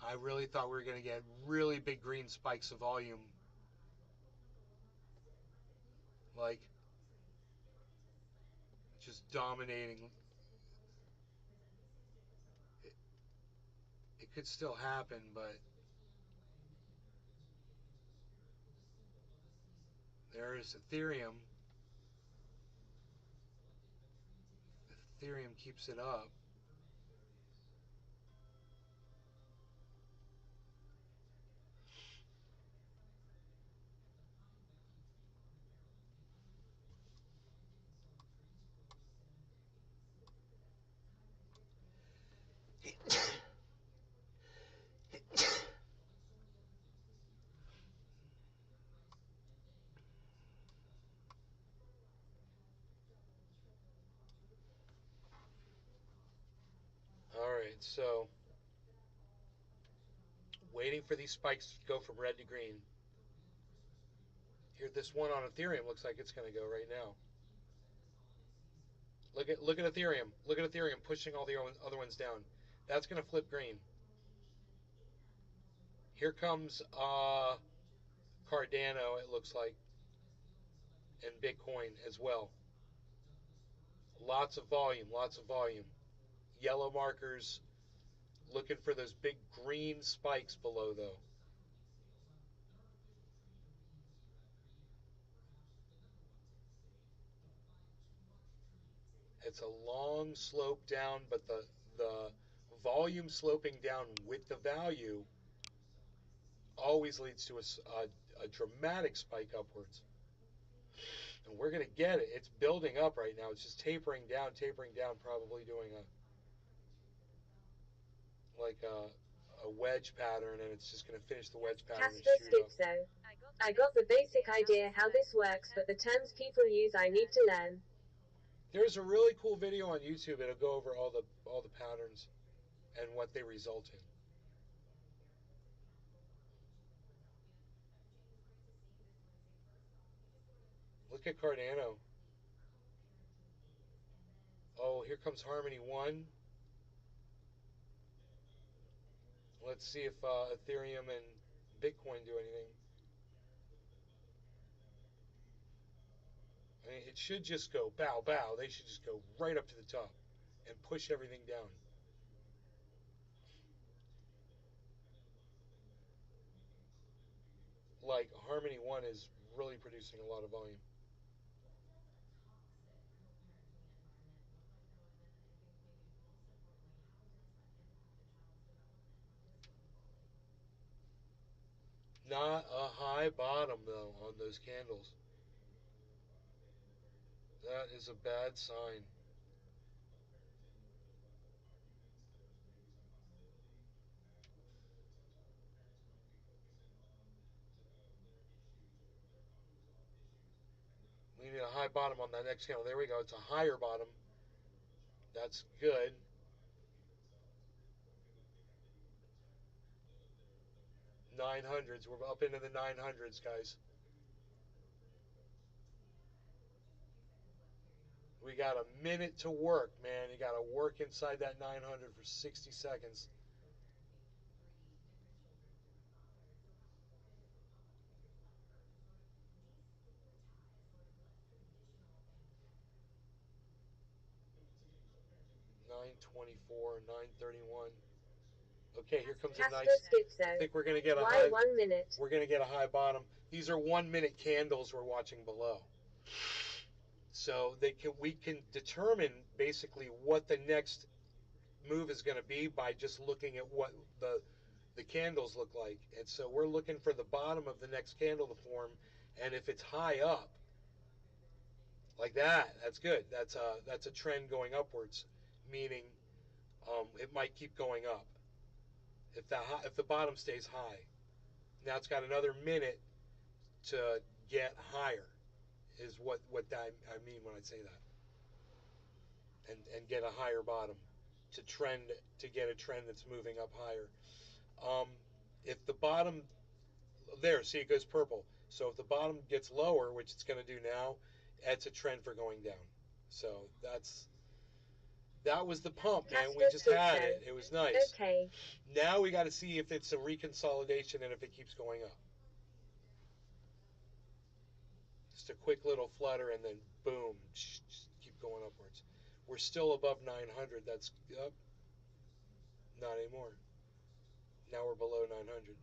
I really thought we were going to get really big green spikes of volume, like just dominating. it could still happen, but there's Ethereum. Ethereum keeps it up. All right, so waiting for these spikes to go from red to green. Here, this one on Ethereum looks like it's going to go right now. Look at Ethereum. Look at Ethereum pushing all the other ones down. That's going to flip green. Here comes Cardano, it looks like, and Bitcoin as well. Lots of volume, lots of volume. Yellow markers, looking for those big green spikes below, though. It's a long slope down, but the volume sloping down with the value always leads to a dramatic spike upwards. And we're going to get it. It's building up right now. It's just tapering down, probably doing a wedge pattern, and it's just going to finish the wedge pattern and Casper shoot up. Schizo. I got the basic idea how this works, but the terms people use I need to learn. There's a really cool video on YouTube. It'll go over all the patterns and what they result in. Look at Cardano. Oh, here comes Harmony 1. Let's see if Ethereum and Bitcoin do anything. I mean, it should just go bow, bow. They should just go right up to the top and push everything down. Like Harmony 1 is really producing a lot of volume. Not a high bottom, though, on those candles. That is a bad sign. We need a high bottom on that next candle. There we go. It's a higher bottom. That's good. $900s. We're up into the 900s, guys. We got a minute to work, man. You got to work inside that 900 for 60 seconds. $924, $931. Okay, here comes a nice. I think we're gonna get a high. 1 minute. We're gonna get a high bottom. These are 1 minute candles we're watching below. So we can determine basically what the next move is going to be by just looking at what the candles look like. And so we're looking for the bottom of the next candle to form, and if it's high up like that, that's good. That's a trend going upwards, meaning it might keep going up if the bottom stays high. Now it's got another minute to get higher, is what I mean when I say that. And get a higher bottom to get a trend that's moving up higher. If the bottom there, see, it goes purple. So if the bottom gets lower, which it's going to do now, it's a trend for going down. So that was the pump, man. We just had it. It was nice. Okay. Now we got to see if it's a reconsolidation and if it keeps going up. Just a quick little flutter and then boom, just keep going upwards. We're still above 900. That's up. Not anymore. Now we're below 900.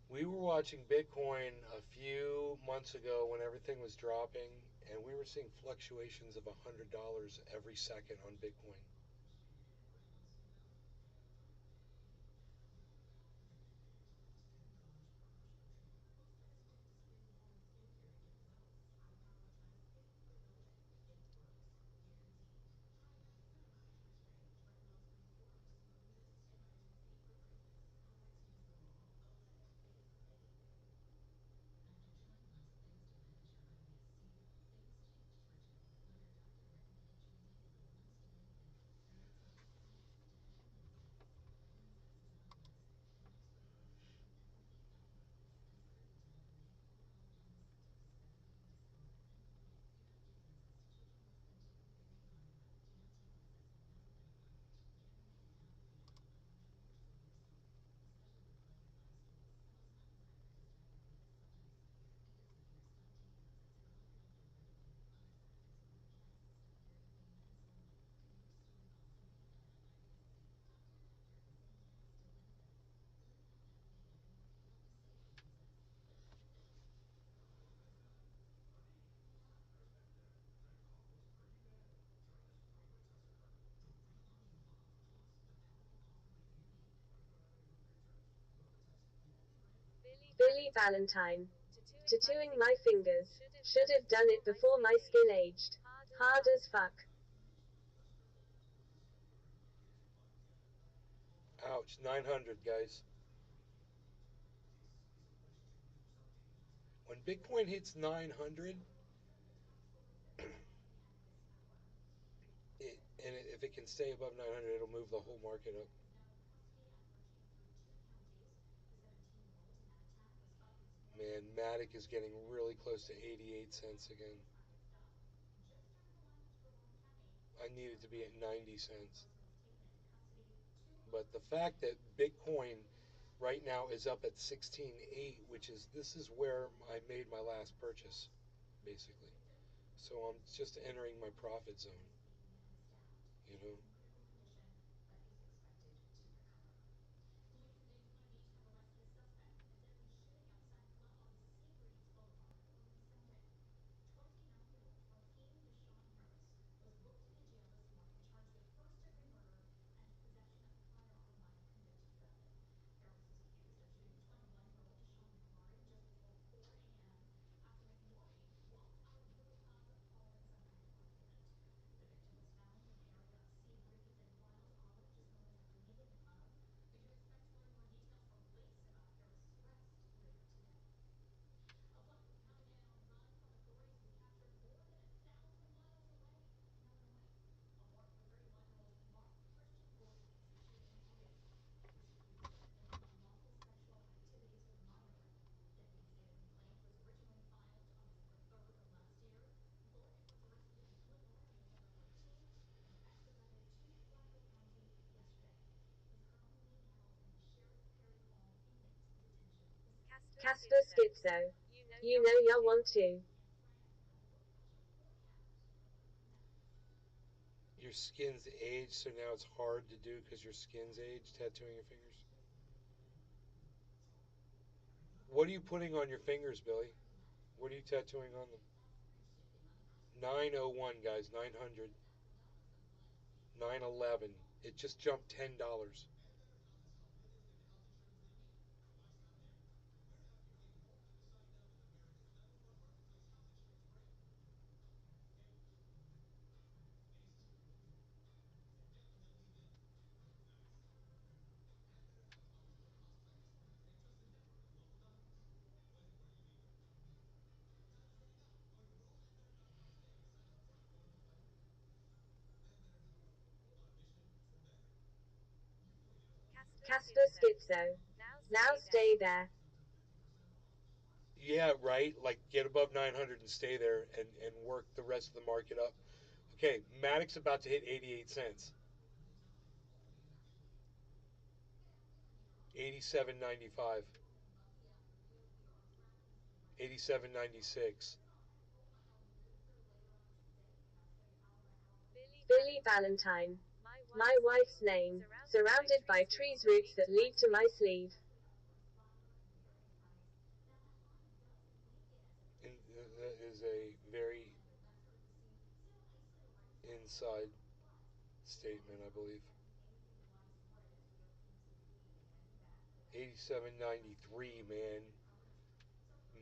We were watching Bitcoin a few months ago when everything was dropping, and we were seeing fluctuations of $100 every second on Bitcoin. Billy Valentine. Tattooing my fingers. Should have done it before my skin aged. Hard as fuck. Ouch, 900, guys. When Bitcoin hits 900, if it can stay above 900, it'll move the whole market up. Man, Matic is getting really close to 88 cents again. I need it to be at 90 cents. But the fact that Bitcoin right now is up at 16.8, this is where I made my last purchase, basically. So I'm just entering my profit zone, you know. Casper Schizo. You know you want to. Your skin's aged, so now it's hard to do because your skin's aged, tattooing your fingers. What are you putting on your fingers, Billy? What are you tattooing on them? 901, guys, 900. 911. It just jumped $10. Casper Schizo. Now stay there. Yeah, right. Like get above 900 and stay there and work the rest of the market up. Okay, Matic's about to hit 88 cents. 87.95. 87.96. Billy Valentine. My wife's name. Surrounded by trees roots that lead to my sleeve. And that is a very inside statement, I believe. 87.93, man.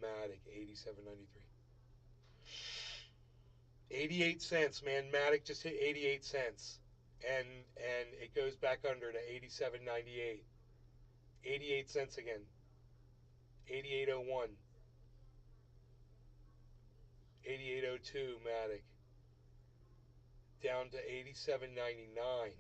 Matic, 87.93. 88 cents, man. Matic just hit 88 cents. And it goes back under to 87.98. 88 cents again. 88.01. 88.02 Matic. Down to 87.99.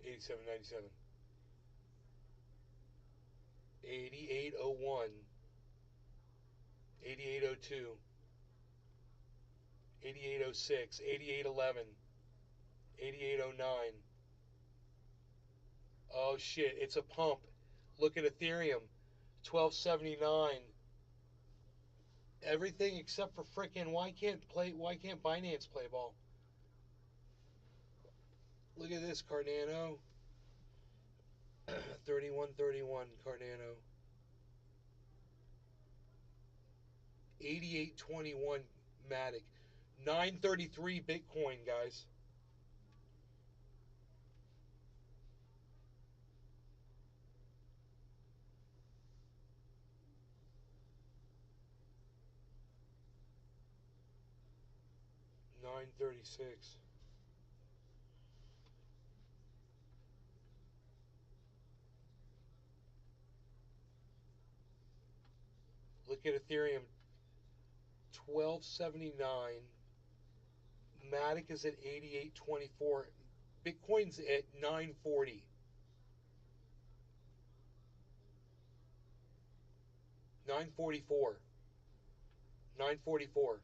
$87.97. 88.01. 88.02. 88.06. 88.11. 88.09. Oh shit, it's a pump. Look at Ethereum. 12.79. Everything except for frickin' why can't Binance play ball? Look at this, Cardano. 31.31 Cardano. 88.21 Matic. 933 Bitcoin, guys. $9.36. Look at Ethereum. 12.79. Matic is at 88.24. Bitcoin's at 940. 944. 944.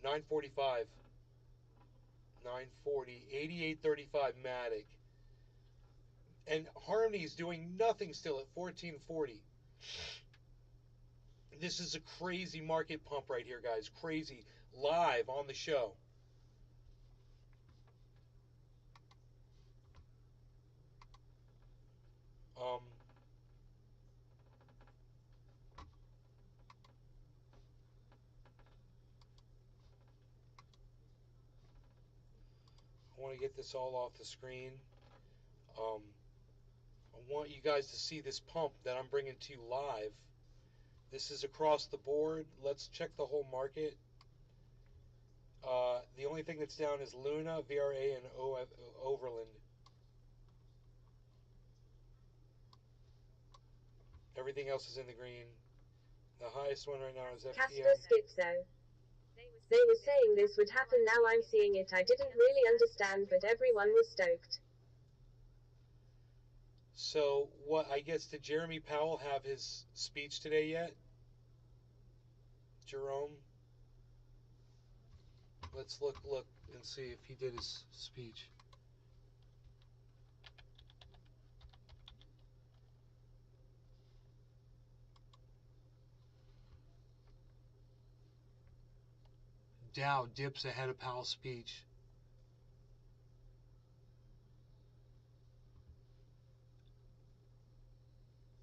945. 940. 88.35 Matic. And Harmony's doing nothing still at 1440. This is a crazy market pump right here, guys. Crazy. Live on the show. I want to get this all off the screen. I want you guys to see this pump that I'm bringing to you live. This is across the board. Let's check the whole market. The only thing that's down is Luna, VRA, and Overland. Everything else is in the green. The highest one right now is FTM. Casper Schizo. They were saying this would happen, now I'm seeing it. I didn't really understand, but everyone was stoked. So, what, I guess, did Jeremy Powell have his speech today yet? Jerome? Let's look and see if he did his speech. Dow dips ahead of Powell's speech.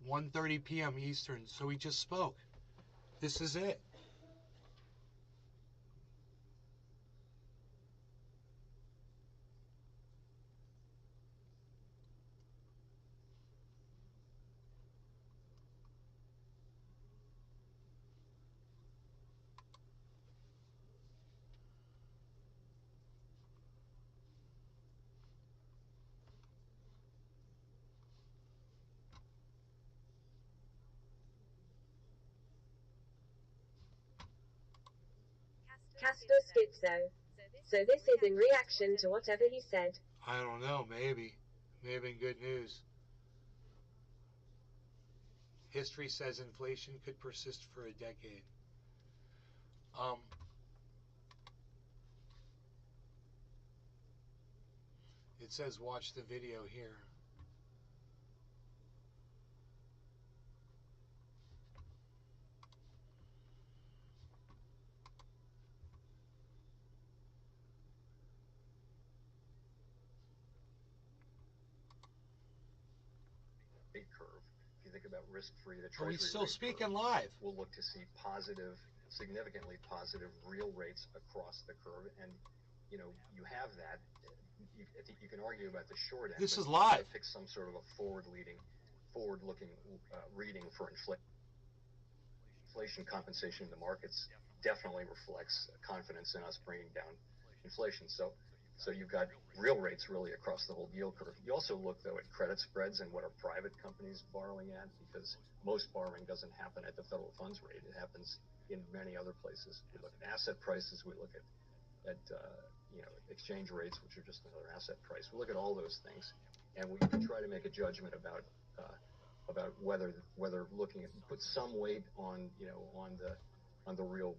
"1:30 p.m. Eastern." So he just spoke. This is it. Casper Schizo. So this is in reaction to whatever he said. I don't know. Maybe. May have been good news. History says inflation could persist for a decade. It says watch the video here. Curve. If you think about risk-free, the Are Treasury we still rate speaking curve, live? we'll look to see positive, significantly positive real rates across the curve, and you know you have that. You can argue about the short end. This but is live. You pick some sort of a forward-looking reading for inflation. Inflation compensation in the markets definitely reflects confidence in us bringing down inflation. So you've got real rates really across the whole yield curve. You also look, though, at credit spreads and what are private companies borrowing at, because most borrowing doesn't happen at the federal funds rate. It happens in many other places. We look at asset prices. We look at exchange rates, which are just another asset price. We look at all those things, and we try to make a judgment about whether looking at put some weight on the real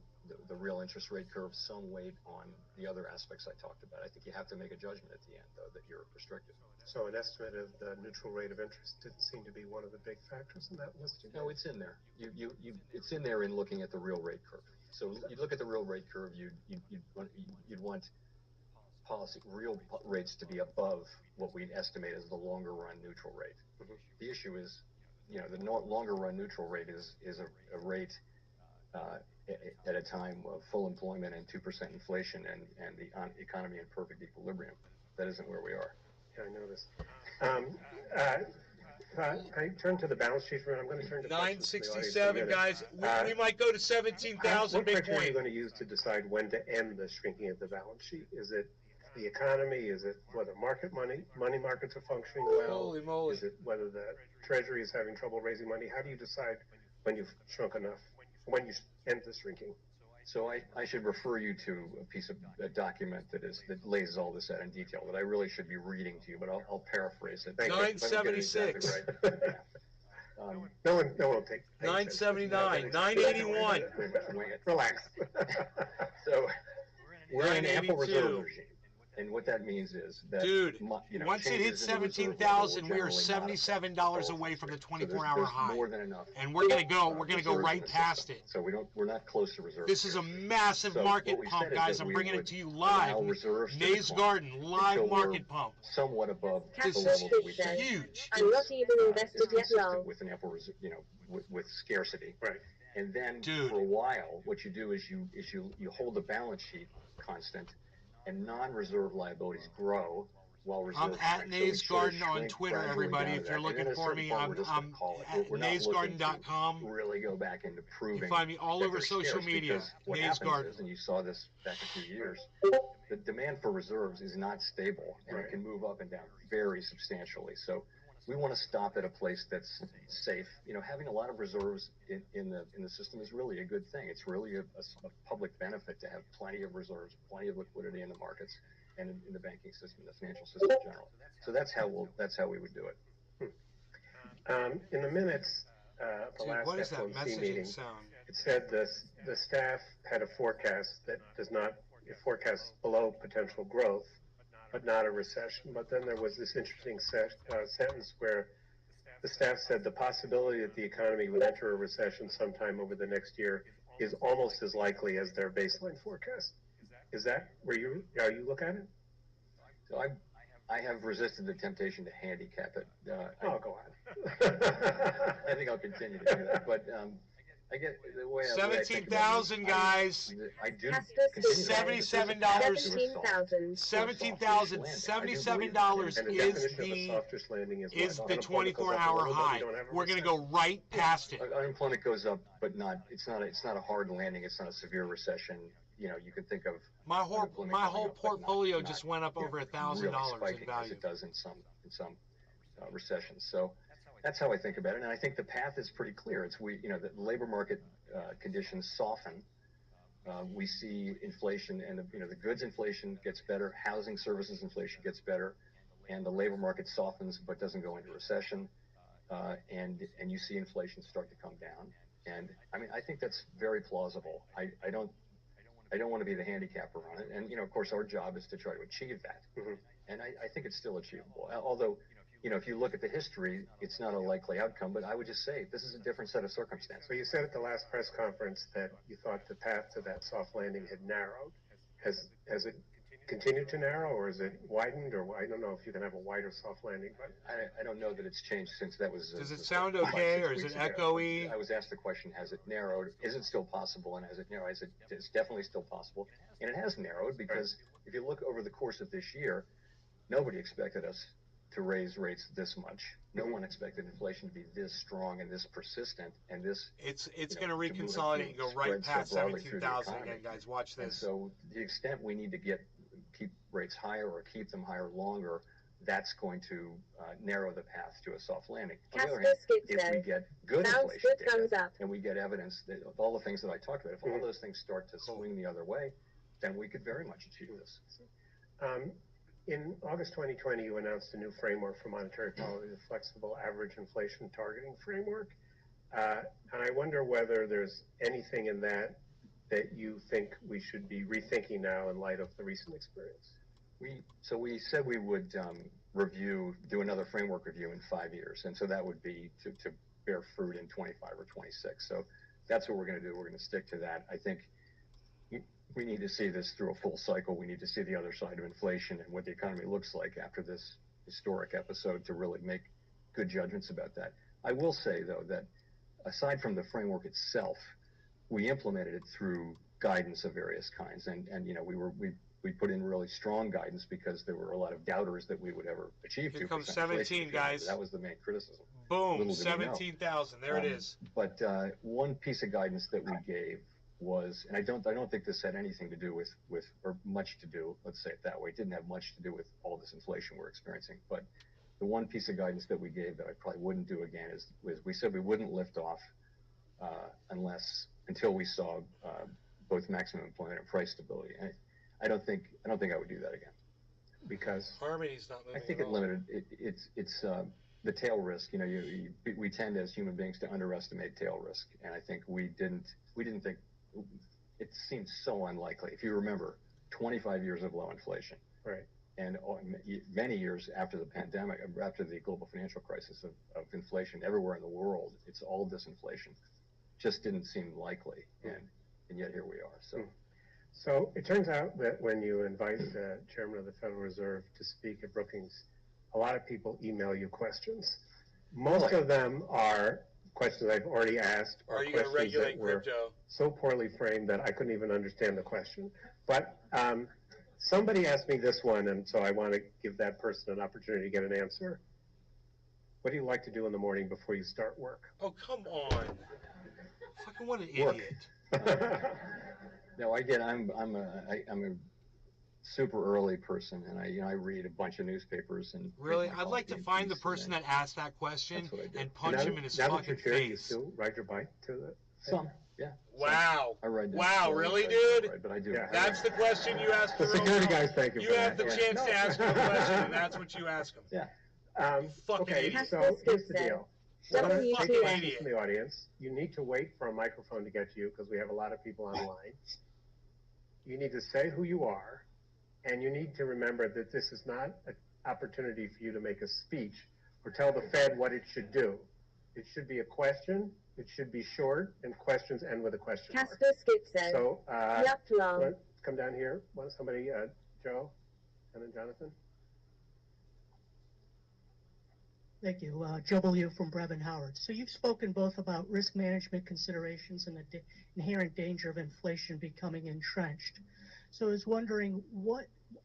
interest rate curve, some weight on the other aspects I talked about. I think you have to make a judgment at the end, though, that you're restricted. So an estimate of the neutral rate of interest didn't seem to be one of the big factors in that list. No, it's in there. It's in there in looking at the real rate curve. So you look at the real rate curve, you'd want real rates to be above what we'd estimate as the longer run neutral rate. Mm-hmm. The issue is, the longer run neutral rate is a rate at a time of full employment and 2% inflation and the economy in perfect equilibrium. That isn't where we are. Yeah, I know this. I turn to the balance sheet for a minute. I'm going to turn to 967, guys. We might go to 17,000 What criteria are you Bitcoin. going to use to decide when to end the shrinking of the balance sheet? Is it the economy? Is it whether money markets are functioning well? Holy moly. Is it whether the Treasury is having trouble raising money? How do you decide when you've shrunk enough, when you end the shrinking? So I should refer you to a document that lays all this out in detail that I really should be reading to you, but I'll paraphrase it. 976. Exactly right. No one will take 979, 981. Relax. So we're in an ample 982. reserve regime. And what that means is that, dude, once it hits 17,000, we are $77 away from the 24-hour high. More than enough. And we're gonna go right past it. So we're not close to reserve. This is a massive market pump, guys. I'm bringing it to you live. Nays Garden, live market pump. Somewhat above the This level that we is huge. I'm not even invested yet, lol. with an ample reserve, with scarcity. Right. And then Dude. for a while, what you do is you hold the balance sheet constant, and non-reserve liabilities grow while reserves I'm at shrink. Nays So we sort of Garden on shrink Twitter, gradually everybody. down to If you're that. looking And then at a for certain me, point, I'm we're just gonna call it. at We're not looking naysgarden.com. to really go back into proving. You can find me all that over they're social scarce, media. because what Nays happens Garden. is, and you saw this back a few years, the demand for reserves is not stable, and it can move up and down very substantially. So we want to stop at a place that's safe. Having a lot of reserves in the system is really a good thing. It's really a public benefit to have plenty of reserves, plenty of liquidity in the markets and in the banking system, in the financial system in general. So that's how we would do it. In the minutes, the Dude, last what is that FOMC messaging meeting, sound? it said the staff had a forecast that it forecasts below potential growth, but not a recession. But then there was this interesting sentence where the staff said the possibility that the economy would enter a recession sometime over the next year is almost as likely as their baseline forecast. Is that where you look at it? So I have resisted the temptation to handicap it. Go on. I think I'll continue to do that. But I get the way 17,000, guys. I do. $77. 17,000. 17,000. $77 And the is definition of a softish landing is the what? 24-hour high. We're going to go right past it. Unemployment goes up, but it's not a hard landing. It's not a severe recession. You can think of my whole portfolio just went up over $1,000 in value. As it does in some recessions. So that's how I think about it, and I think the path is pretty clear. The labor market conditions soften. We see inflation, and the goods inflation gets better. Housing services inflation gets better. and the labor market softens but doesn't go into recession, and you see inflation start to come down. And I mean, I think that's very plausible. I don't want to be the handicapper on it. And, of course, our job is to try to achieve that. Mm-hmm. And I think it's still achievable. Although, if you look at the history, it's not a likely outcome. But I would just say this is a different set of circumstances. So you said at the last press conference that you thought the path to that soft landing had narrowed. Has it continued to narrow, or is it widened, or I don't know if you can have a wider soft landing, but I don't know that it's changed since that was. Does it sound okay, or is it echoey? I was asked the question: has it narrowed? Is it still possible? And has it narrowed? It's definitely still possible, and it has narrowed because if you look over the course of this year, nobody expected us to raise rates this much. No one expected inflation to be this strong and this persistent and this. It's going to reconsolidate and go right past 17,000 again, guys. Watch this. And so, the extent we need to keep rates higher or keep them higher longer, that's going to narrow the path to a soft landing. On the other hand, if we get good inflation data and we get evidence that all the things that I talked about, if all those things start to swing the other way, then we could very much achieve this. In August 2020, you announced a new framework for monetary policy, the flexible average inflation targeting framework. And I wonder whether there's anything in that you think we should be rethinking now in light of the recent experience. We said we would do another framework review in 5 years, and so that would be to bear fruit in 25 or 26. So that's what we're going to do. We're going to stick to that. I think we need to see this through a full cycle. We need to see the other side of inflation and what the economy looks like after this historic episode to really make good judgments about that. I will say, though, that aside from the framework itself, we implemented it through guidance of various kinds, and we put in really strong guidance because there were a lot of doubters that we would ever achieve. Here comes 17, guys. That was the main criticism. Boom, 17,000. There it is. But one piece of guidance that we gave was, and I don't think this had anything to do with or much to do, let's say it that way. It didn't have much to do with all this inflation we're experiencing. But the one piece of guidance that we gave that I probably wouldn't do again is we said we wouldn't lift off until we saw both maximum employment and price stability. And I don't think I would do that again, because Harmony's not moving. I think it limited. It's the tail risk. We tend as human beings to underestimate tail risk, and I think we didn't think. It seemed so unlikely. If you remember, 25 years of low inflation, right, and many years after the pandemic, after the global financial crisis of inflation everywhere in the world, it's all disinflation. Just didn't seem likely, and yet here we are. So it turns out that when you invite the chairman of the Federal Reserve to speak at Brookings, a lot of people email you questions. Most of them are questions I've already asked, or are you going to regulate crypto? So poorly framed that I couldn't even understand the question. But somebody asked me this one, and so I want to give that person an opportunity to get an answer. What do you like to do in the morning before you start work? Oh, come on. Fucking what an idiot. No, I'm a super early person, and I read a bunch of newspapers and. Really, I'd like to find the person that asked that question and punch him in his fucking face. You still ride your bike to the. Some, yeah. Wow. I ride. Wow, really, dude? But I do. Yeah. That's the question you ask. The security guys, thank you. You have the chance to ask him a question, and that's what you ask him. Yeah. Okay, idiot. so here's the deal. Fucking idiot. From the audience, you need to wait for a microphone to get to you because we have a lot of people online. You need to say who you are, and you need to remember that this is not an opportunity for you to make a speech or tell the Fed what it should do. It should be a question. It should be short, and questions end with a question mark. So, come down here. Want somebody, Joe, and then Jonathan. Thank you. Joe Beaulieu from Brevin Howard. So you've spoken both about risk management considerations and the inherent danger of inflation becoming entrenched. So I was wondering,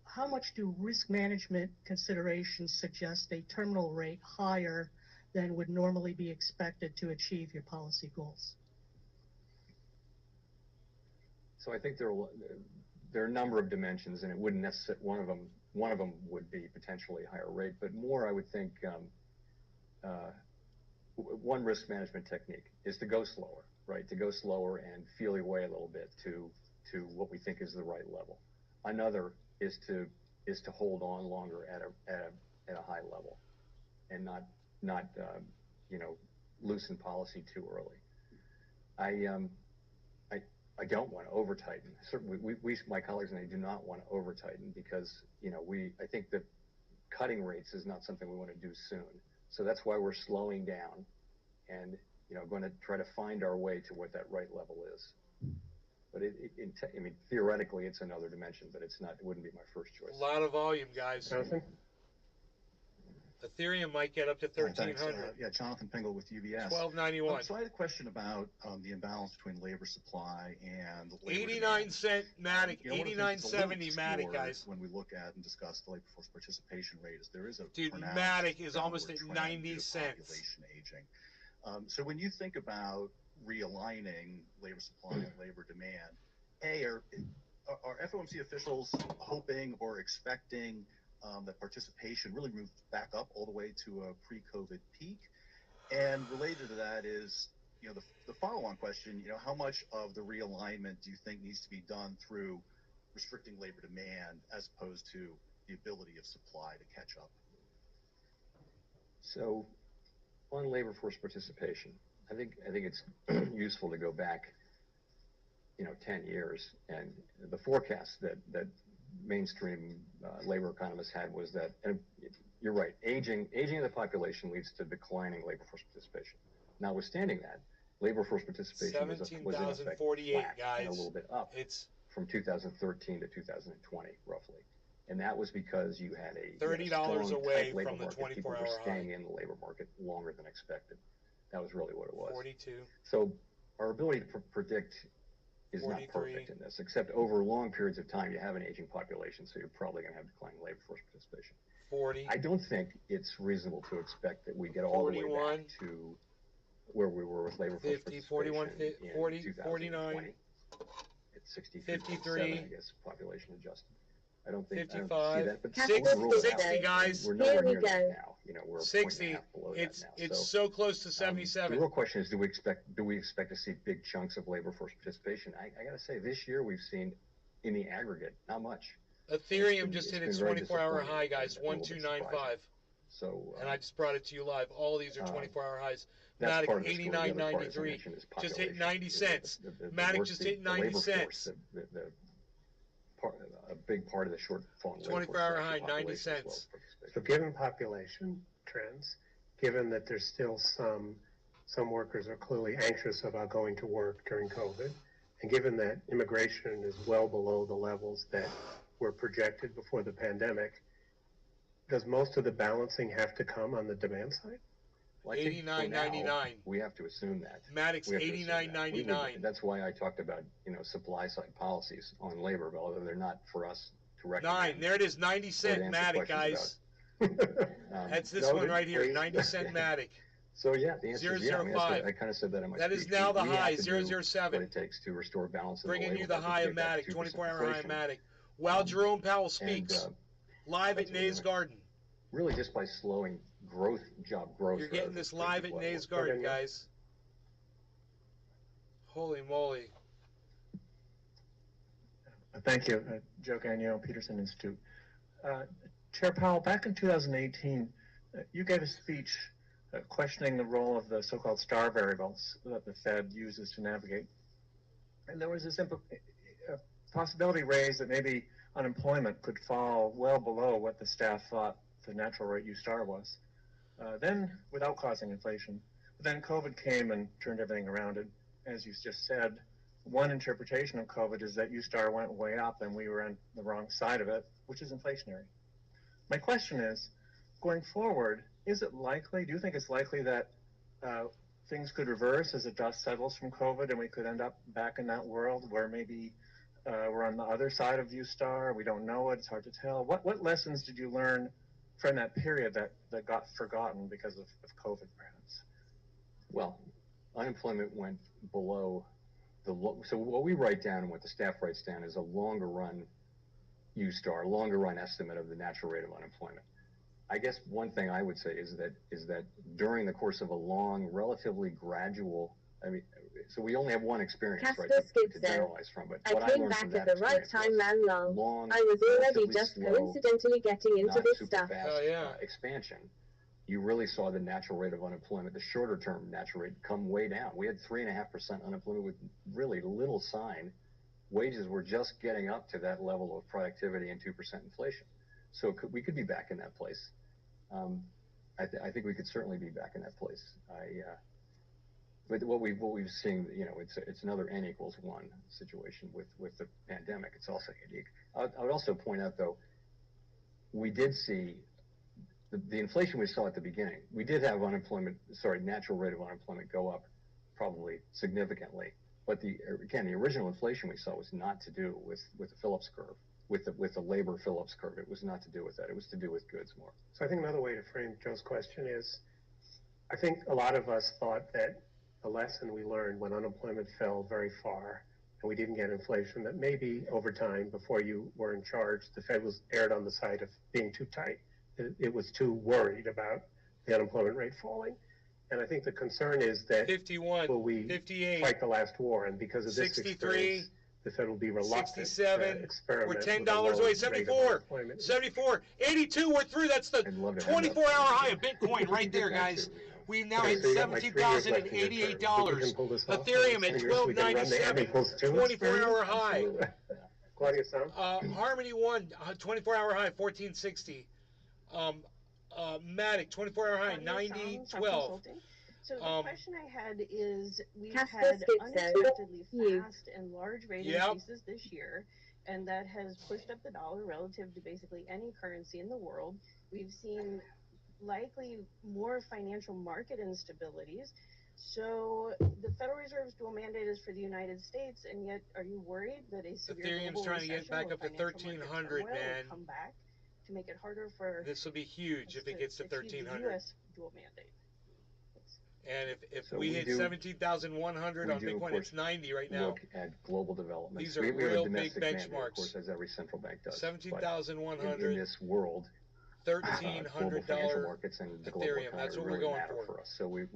how much do risk management considerations suggest a terminal rate higher than would normally be expected to achieve your policy goals? So I think there are a number of dimensions, and it wouldn't necessarily one of them would be potentially higher rate, but more I would think. One risk management technique is to go slower, right? To go slower and feel your way a little bit to what we think is the right level. Another is to hold on longer at at a high level, and not loosen policy too early. I don't want to over tighten. Certainly, my colleagues and I do not want to over tighten because I think that cutting rates is not something we want to do soon. So that's why we're slowing down, and going to try to find our way to what that right level is. But theoretically, it's another dimension, but it's not. It wouldn't be my first choice. A lot of volume, guys. Jonathan? Ethereum might get up to 1,300. Yeah, Jonathan Pingle with UBS. 1291. So I had a question about the imbalance between labor supply and labor 89-cent Matic, 89.70 Matic, guys. When we look at and discuss the labor force participation rate, is there is a dude, Matic is almost at 90 cents. Population aging. So when you think about realigning labor supply and labor demand, are FOMC officials hoping or expecting that participation really moved back up all the way to a pre-COVID peak? And related to that is, the follow-on question, how much of the realignment do you think needs to be done through restricting labor demand as opposed to the ability of supply to catch up? So on labor force participation, I think it's useful to go back, 10 years, and the forecast that mainstream labor economists had was that, and you're right, aging of the population leads to declining labor force participation. Notwithstanding that, labor force participation was in effect flat guys. And a little bit up from 2013 to 2020, roughly. And that was because you had a $30 away from the 24-hour high. People were staying in the labor market longer than expected. That was really what it was. 42. So our ability to predict is 43. not perfect in this, except over long periods of time, you have an aging population, so you're probably going to have declining labor force participation. 40. I don't think it's reasonable to expect that we get all 41. The way back to where we were with labor force 50, participation 41, in 40, 2020. 49. It's 63, 53. 7, I guess, population adjusted. I don't think 55. I don't see that, but 60, guys. We're nowhere near that now. We're 60. Below it's that now. It's so close to 77. The real question is, do we expect to see big chunks of labor force participation? I got to say, this year we've seen, in the aggregate, not much. Ethereum just hit its 24-hour high, guys, 1295. So, and I just brought it to you live. All of these are 24-hour highs. Matic 89.93 just hit 90 cents. Matic just hit 90 cents. A big part of the shortfall in 24-hour high, 90 cents. So given population trends, given that there's still some workers are clearly anxious about going to work during COVID, and given that immigration is well below the levels that were projected before the pandemic, does most of the balancing have to come on the demand side? Well, 89.99. We have to assume that. Matic's 89.99. That's why I talked about supply side policies on labor, although they're not for us to recommend. 9. There it is, 90 cent Matic, guys. That's this one right here, 90 cent Matic. So yeah, the answer is yeah. 005. I kind of said that in my That speech. is now the high, do 007. What it takes to restore balance. Bringing you the high of Matic, 24-hour high of Matic. While Jerome Powell speaks, live at Nays Garden. Really, just by slowing job growth. You're getting this live at Nays Garden, guys. Holy moly. Thank you. Joe Gagnon, Peterson Institute. Chair Powell, back in 2018, you gave a speech questioning the role of the so-called star variables that the Fed uses to navigate. And there was this possibility raised that maybe unemployment could fall well below what the staff thought the natural rate U star was, then without causing inflation. But then COVID came and turned everything around. And as you just said, one interpretation of COVID is that U star went way up and we were on the wrong side of it, which is inflationary. My question is, going forward, is it likely, do you think it's likely that things could reverse as the dust settles from COVID and we could end up back in that world where maybe we're on the other side of U star, we don't know it, it's hard to tell. What lessons did you learn from that period that got forgotten because of COVID, perhaps? Well, unemployment went below so what we write down and what the staff writes down is a longer run U star, longer run estimate of the natural rate of unemployment. I guess one thing I would say is that during the course of a long, relatively gradual I mean, so we only have one experience, Casper right, to Skipson. generalize from. But I what I came learned back from at that the right experience time, man, lol. long, I was already relatively just slow, coincidentally getting into not this super stuff. fast Oh, yeah. expansion. You really saw the natural rate of unemployment, the shorter term natural rate, come way down. We had 3.5% unemployment with really little sign. Wages were just getting up to that level of productivity and 2% inflation. So we could be back in that place. I think we could certainly be back in that place. But what we've seen, you know, it's another n=1 situation with the pandemic. It's also unique. I would also point out, though, we did see the inflation we saw at the beginning. We did have natural rate of unemployment go up probably significantly. But the original inflation we saw was not to do with the Phillips curve, with the labor Phillips curve. It was not to do with that. It was to do with goods more. So I think another way to frame Joe's question is, I think a lot of us thought that the lesson we learned when unemployment fell very far and we didn't get inflation, that maybe over time, before you were in charge, the Fed was erred on the side of being too tight. It was too worried about the unemployment rate falling. And I think the concern is that 51, will we 58, fight the last war? And because of this 63, experience, the Fed will be reluctant 67, to experiment. we're with $10 a low away, rate of 74, unemployment. 74, 82, we're through. That's the 24-hour high of Bitcoin right there, guys. We now hit $17,088. Ethereum at $12.97, 24-hour high. Claudia Sam? Harmony 1, 24-hour high, 1460. Matic, 24-hour high, 9012. So the question I had is, we've Casper had Skipson. unexpectedly fast and large rate increases this year, and that has pushed up the dollar relative to basically any currency in the world. We've seen likely more financial market instabilities. So the Federal Reserve's dual mandate is for the United States, and yet are you worried that a severe Ethereum's global trying to get recession back or up to financial 1300, market turmoil man. will come back to make it harder for This will be huge if it gets to achieve the 1300. US dual mandate? And if So we we hit do- 17,100 on we do, of Bitcoin, course, it's 90 right now. Look at global developments. These are we have real a domestic big mandate, of course, benchmarks. as every central bank does. But 17,100. in this world, global financial $1,300 markets and the global Ethereum. economy That's what really we're going matter for. us. So we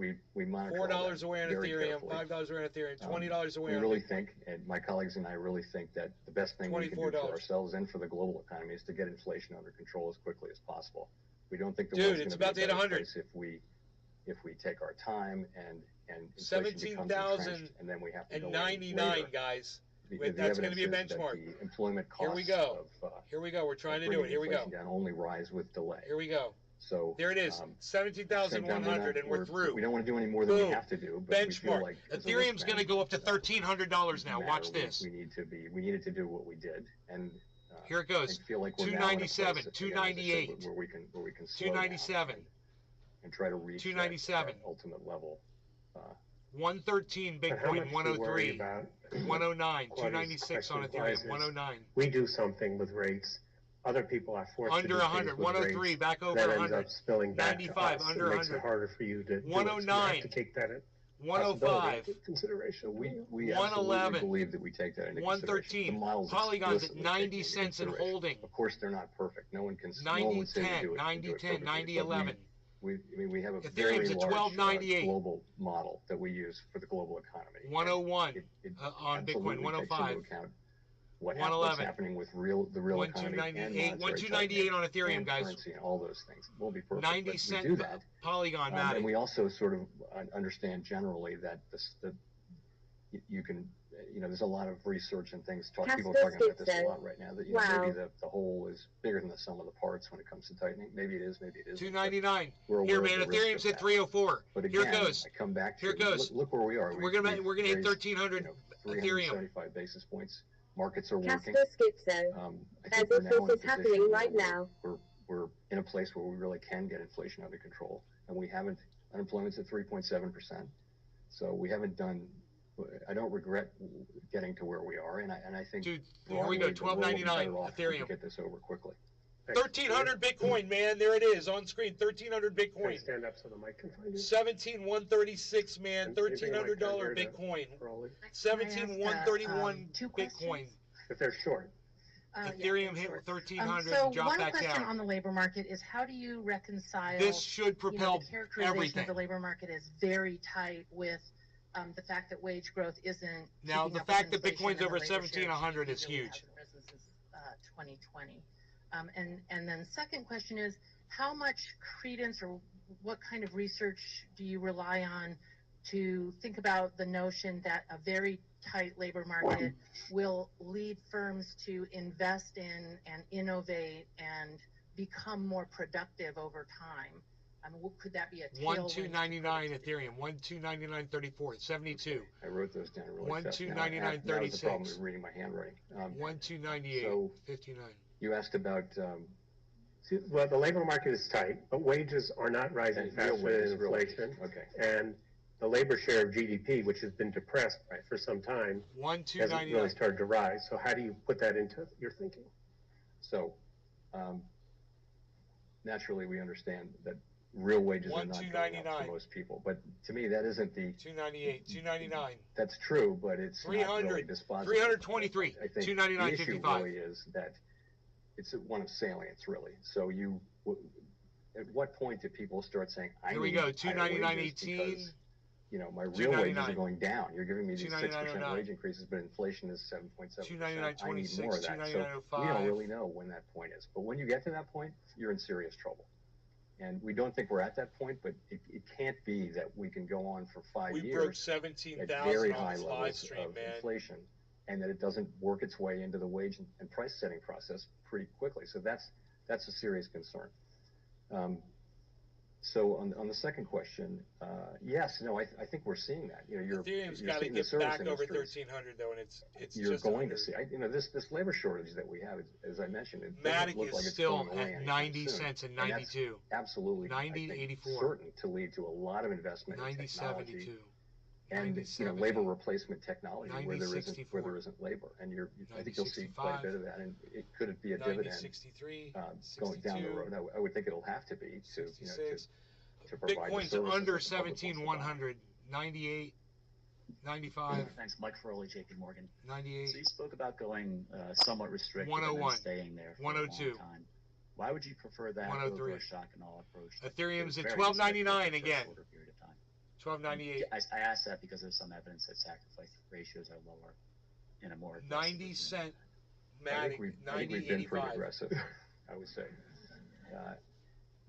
monitor $4 away on very Ethereum, carefully. $5 away on Ethereum, $20 away We on really Bitcoin. think, and my colleagues and I really think, that the best thing we can do $24. for ourselves and for the global economy is to get inflation under control as quickly as possible. We don't think the Dude, world's it's going about to to be hit a better 100. place if we take our time and inflation becomes entrenched, and then we have to go in 17,099, later. guys. The That's going to be a evidence is that benchmark. the employment costs Here we go. Here we go. We're trying to do it. Here we go. inflation down only rise with delay. Here we go. So there it is, 17,100, and we're through. We don't want to do any more than Boom. we have to do. But we feel Benchmark. like Ethereum's going to go up to $1,300 now. Watch this. We needed to do what we did, and here it goes. I feel like we're 297, now in a place, 298, where we can slow 297, down and try to reach 297, that ultimate level. 113 Bitcoin, 103, 109, 296 on Ethereum, 109. We do something with rates. Other people are forced under to do 100, 103, rates. back over that 100. Ends up spilling back 95, to us. under It makes 100. it harder for you to 109, do it. So you have to take that in 105, into consideration. So we 111, absolutely believe that we take that into 113. The models Polygons at 90 cents and holding. Of course, they're not perfect. No one can. 90 10, 90 10, 90 11. We have a Ethereum's very at large 1298. Global model that we use for the global economy. 101 on Bitcoin, 105. What's 111. happening with the real economy and 1298 on Ethereum, and guys. currency and all those things. Won't be perfect. 90 cent we do that. Polygon Matic. And we also sort of understand generally that you can, there's a lot of research and things. People are talking about this a lot right now. That maybe the whole is bigger than the sum of the parts when it comes to tightening. Maybe it is. Maybe it isn't. 299. Here, man. Ethereum's at 304. But again, here it goes. I come back to here it goes. Look where we are. We're gonna hit 1300. Ethereum. 375 basis points. Markets are working. Casper Schizo. As if this is happening right now. We're in a place where we really can get inflation under control, and we haven't. Unemployment's at 3.7%, so we haven't done. I don't regret getting to where we are, and I think. Dude, here we go. 1299 Ethereum. Get this over quickly. 1,300 Bitcoin, man. There it is on screen. 1,300 Bitcoin. Stand up so the mic can find you. 17,136, man. $1,300 Bitcoin. 17,131 Bitcoin. If they're short. Ethereum hit 1,300. So drop one back question down. on the labor market is, how do you reconcile this should propel the characterization everything of the labor market is very tight with the fact that wage growth isn't now keeping the up with fact that inflation Bitcoin's and the over labor share of 1,700 GDP is really huge. hasn't risen since 2020. And then second question is, how much credence or what kind of research do you rely on to think about the notion that a very tight labor market will lead firms to invest in and innovate and become more productive over time? Could that be a tailwind? 1299 Ethereum, 1299.34, 72. Okay. I wrote those down really fast. 1299.36. That was the problem with reading my handwriting. 1298.59. You asked about. Well, the labor market is tight, but wages are not rising And real faster wages, than real inflation. wages. Okay. And the labor share of GDP, which has been depressed for some time, hasn't really started to rise. So how do you put that into your thinking? So naturally, we understand that real wages are not going up for most people. But to me, that isn't the 298, 299. That's true, but it's 300, not really dispositive. 323, I think 299.55. the issue really is that it's one of salience, really. So at what point do people start saying, Here we go, 299.18. You know, my real wages are going down. You're giving me these 6% wage increases, but inflation is 7.7%. 299.26, I need more of that. So we don't really know when that point is. But when you get to that point, you're in serious trouble. And we don't think we're at that point, but it can't be that we can go on for 5 years. We broke 17,000 at very on high this levels live stream, of man. inflation, and that it doesn't work its way into the wage and price setting process pretty quickly. So that's a serious concern. So on the second question, yes, no, I think we're seeing that. You know, Ethereum's you're got to seeing get the service back over industries. 1,300 though, and it's You're just going under. to see. This labor shortage that we have, as I mentioned, it Matic doesn't look is like it's still going away at anytime 90 soon. cents and And 92. that's absolutely 90.84. certain to lead to a lot of investment in 90.72. technology and labor replacement technology where there isn't labor. And I think you'll see quite a bit of that. And it could be a dividend 63, going down the road. I would think it'll have to be to provide Bitcoin's the services under that the public wants to buy. 17,100, 98, 95. Thanks, Mike Farley, JP Morgan. 98. So you spoke about going somewhat restricted 101, and staying there for 102, a long time. Why would you prefer that over a shock and all approach? Ethereum's at 12.99 again. 12.98. I asked that because there's some evidence that sacrifice ratios are lower in a more 90 cent I Matic, think we've been pretty aggressive, I would say.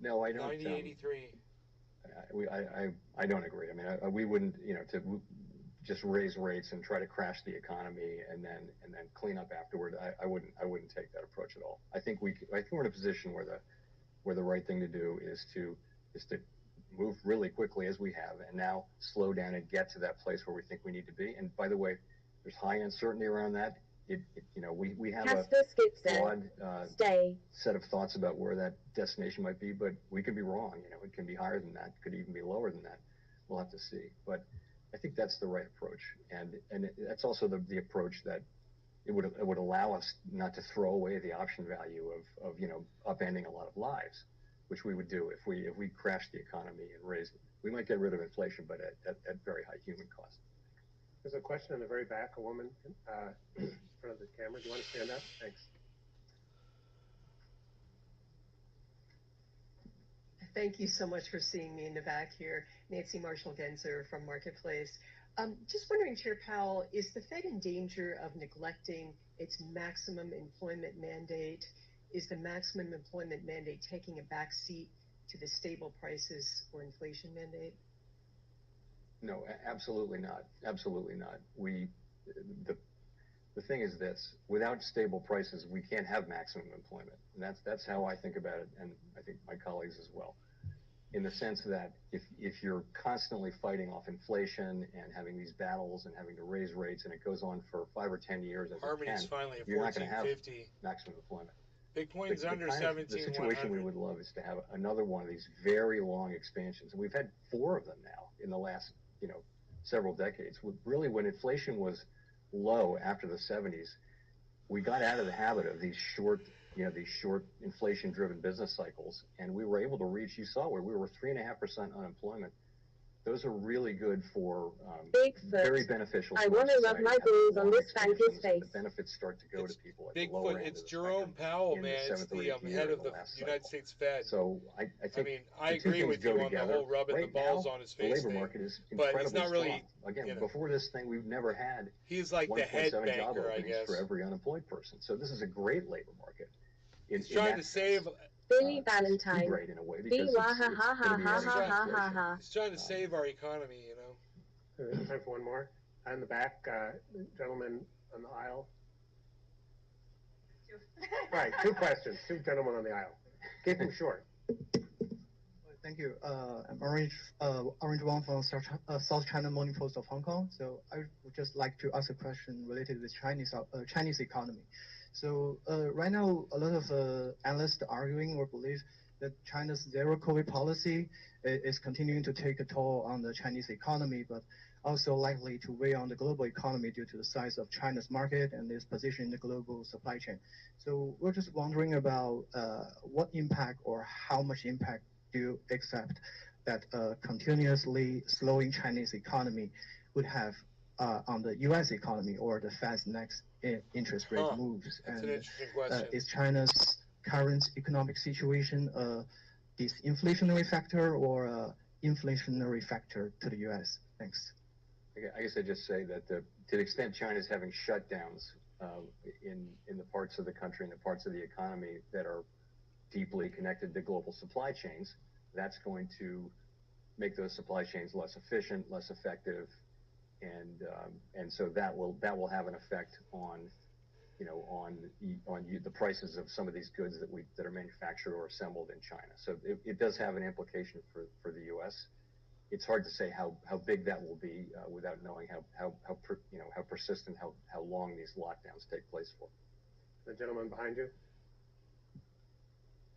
No, I don't. 90.83. I don't agree. I mean, we wouldn't, to just raise rates and try to crash the economy and then clean up afterward. I wouldn't take that approach at all. I think we're in a position where the right thing to do is to move really quickly as we have, and now slow down and get to that place where we think we need to be. And by the way, there's high uncertainty around that. We have a broad set of thoughts about where that destination might be, but we could be wrong. It can be higher than that, could even be lower than that. We'll have to see. But I think that's the right approach, and that's also the approach that it would allow us not to throw away the option value of upending a lot of lives, which we would do if we crashed the economy and raised it. We might get rid of inflation, but at very high human cost. There's a question in the very back, a woman in front of the camera. Do you want to stand up? Thanks. Thank you so much for seeing me in the back here. Nancy Marshall-Genzer from Marketplace. Just wondering, Chair Powell, is the Fed in danger of neglecting its maximum employment mandate? Is the maximum employment mandate taking a backseat to the stable prices or inflation mandate? No, absolutely not. Absolutely not. The thing is this: without stable prices, we can't have maximum employment, and that's how I think about it, and I think my colleagues as well. In the sense that if you're constantly fighting off inflation and having these battles and having to raise rates, and it goes on for 5 or 10 years, you're not going to have maximum employment. Bitcoin's under 17,100. The situation we would love is to have another one of these very long expansions, and we've had 4 of them now in the last several decades. Really, when inflation was low after the 70s, we got out of the habit of these short inflation-driven business cycles, and we were able to reach. You saw where we were 3.5% unemployment those are really good for Bigfoot. very beneficial. I want to rub my balls on this Fanky's face. The benefits start to go to people at the Bigfoot. lower end It's of the Jerome spectrum Powell, in man. It's seventh or the eighth year head of in the the last United cycle. States Fed. So I think I the two agree things with go you on together. the whole rubbing Right the balls now, on his the face labor thing. market is But incredibly he's not really, strong. Again, you know, before this thing, we've never had he's like the 1.7 head job banker, I openings guess. for every unemployed person. So this is a great labor market. He's trying to save Billy Valentine. Great in a way Be because ha ha ha ha ha ha ha ha ha. He's trying to save our economy, you know. Time for one more. In the back, gentleman on the aisle. Right, 2 questions. 2 gentlemen on the aisle. Keep them short. Thank you. I'm Orange Wang from South China Morning Post of Hong Kong. So I would just like to ask a question related with Chinese economy. So right now, a lot of analysts are arguing or believe that China's zero COVID policy is continuing to take a toll on the Chinese economy, but also likely to weigh on the global economy due to the size of China's market and its position in the global supply chain. So we're just wondering about what impact or how much impact do you accept that continuously slowing Chinese economy would have on the U.S. economy or the Fed's next interest rate moves? That's and an interesting question. Is China's current economic situation a disinflationary factor or a inflationary factor to the U.S.? Thanks. I guess I'd just say that to the extent China's having shutdowns in the parts of the country and the parts of the economy that are deeply connected to global supply chains, that's going to make those supply chains less efficient, less effective, and so that will have an effect on the prices of some of these goods that are manufactured or assembled in China. So it does have an implication for the U.S. It's hard to say how big that will be without knowing how persistent, how long these lockdowns take place for. The gentleman behind you.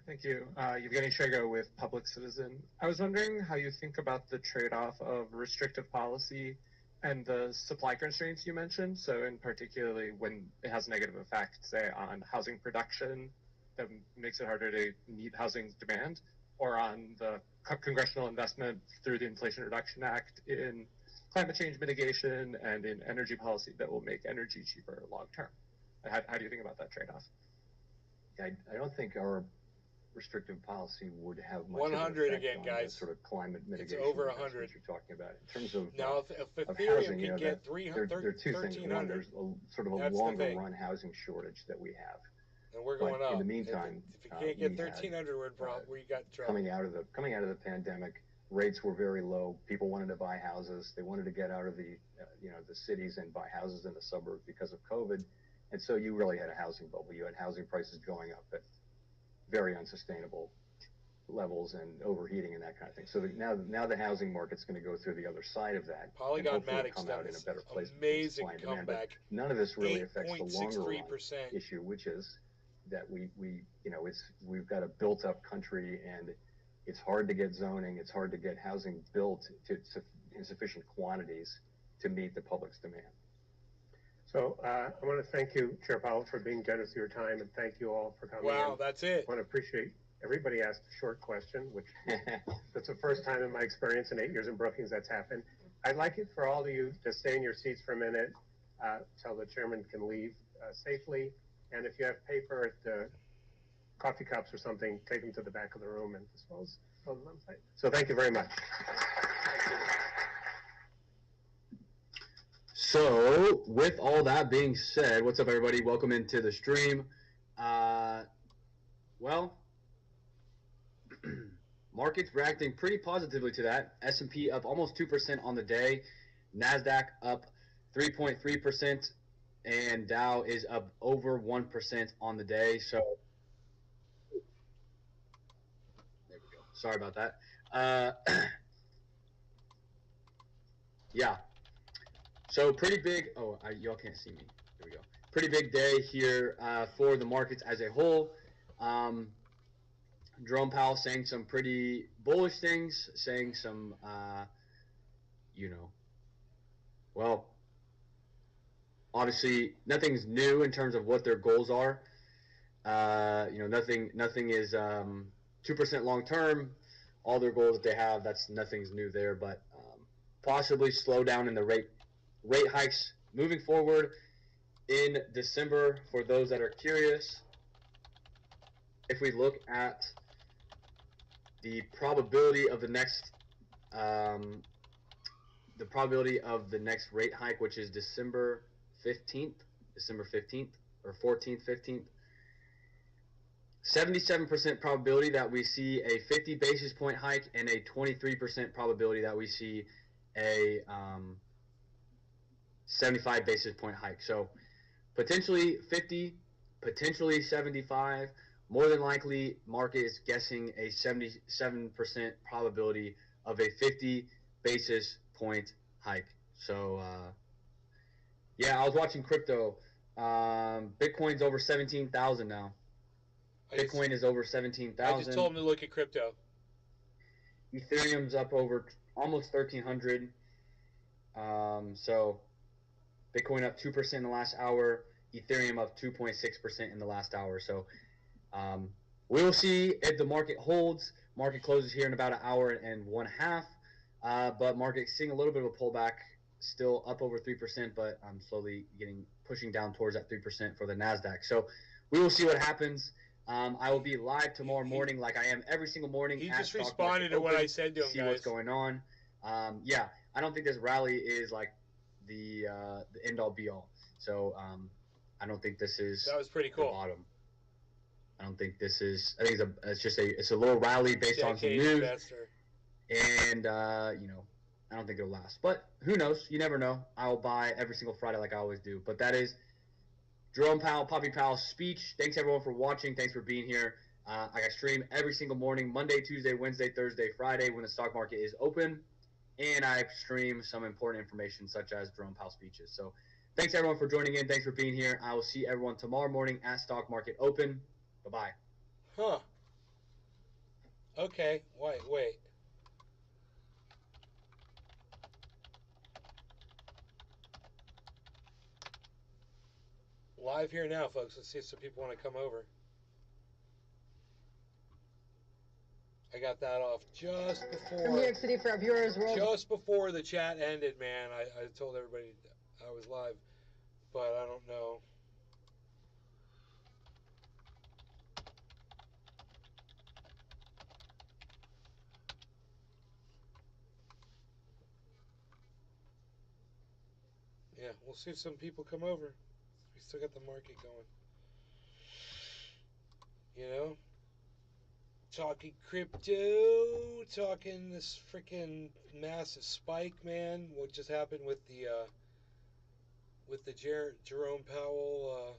Thank you. Evgeny Shego with Public Citizen. I was wondering how you think about the trade-off of restrictive policy and the supply constraints you mentioned. So in particularly when it has negative effects, say, on housing production that makes it harder to meet housing demand, or on the congressional investment through the Inflation Reduction Act in climate change mitigation and in energy policy that will make energy cheaper long-term. How do you think about that trade-off? I don't think our restrictive policy would have much 100 of an effect again, on guys. The sort of climate mitigation. It's over 100. You're talking about in terms of now. If Ethereum housing, can get 300, there are two things. One, there's sort of a longer-run housing shortage that we have, and we're going up. In the meantime, if you can't get 1,300, we got trouble. Coming out of the pandemic, rates were very low. People wanted to buy houses. They wanted to get out of the cities and buy houses in the suburbs because of COVID, and so you really had a housing bubble. You had housing prices going up at very unsustainable levels and overheating and that kind of thing. So now the housing market's going to go through the other side of that. Polygon Matic come out in a better place. Amazing comeback. None of this really affects the longer run issue, which is that we've got a built-up country and it's hard to get zoning, it's hard to get housing built in sufficient quantities to meet the public's demand. So I want to thank you, Chair Powell, for being generous with your time, and thank you all for coming. Wow, that's it. I want to appreciate everybody asked a short question, which that's the first time in my experience in 8 years in Brookings that's happened. I'd like it for all of you to stay in your seats for a minute till the chairman can leave safely. And if you have paper, coffee cups or something, take them to the back of the room and dispose of them. So thank you very much. So, with all that being said, what's up, everybody? Welcome into the stream. Well, markets reacting pretty positively to that. S&P up almost 2% on the day. NASDAQ up 3.3%. And Dow is up over 1% on the day. So, there we go. Sorry about that. Yeah. So pretty big. Oh, y'all can't see me. There we go. Pretty big day here for the markets as a whole. Jerome Powell saying some pretty bullish things, saying some, well, obviously nothing's new in terms of what their goals are. Nothing is 2% long term. All their goals that they have, nothing's new there. But possibly slow down in the rate hikes moving forward in December. For those that are curious, if we look at the probability of the next rate hike, which is December 15th or 14th, 15th, 77% probability that we see a 50 basis point hike and a 23% probability that we see a 75 basis point hike. So potentially 50, potentially 75. More than likely, market is guessing a 77% probability of a 50 basis point hike. So, yeah, I was watching crypto. Bitcoin's over 17,000 now. Bitcoin is over 17,000. I just told him to look at crypto. Ethereum's up over almost 1,300. So Bitcoin up 2% in the last hour. Ethereum up 2.6% in the last hour. So we will see if the market holds. Market closes here in about an hour and 1/2. But market seeing a little bit of a pullback. Still up over 3%, but I'm slowly pushing down towards that 3% for the NASDAQ. So we will see what happens. I will be live tomorrow morning, like I am every single morning. He just responded to what I said to him, see what's going on. Yeah, I don't think this rally is like the end all be all. So I don't think this is that was pretty cool. The bottom. I don't think this is. I think it's a little rally based on some news, investor. And I don't think it'll last. But who knows? You never know. I will buy every single Friday like I always do. But that is Jerome Powell, Poppy Powell's speech. Thanks everyone for watching. Thanks for being here. I stream every single morning, Monday, Tuesday, Wednesday, Thursday, Friday when the stock market is open. And I stream some important information such as Jerome Powell speeches. So thanks everyone for joining in. Thanks for being here. I will see everyone tomorrow morning at stock market open. Bye-bye. Huh. Okay. Wait. Live here now, folks. Let's see if some people want to come over. I got that off just before. From New York City for our viewers world. Just before the chat ended, man. I told everybody I was live, but I don't know. Yeah, we'll see if some people come over. We still got the market going. You know? Talking crypto, talking this freaking massive spike, man. What just happened with the Jerome Powell,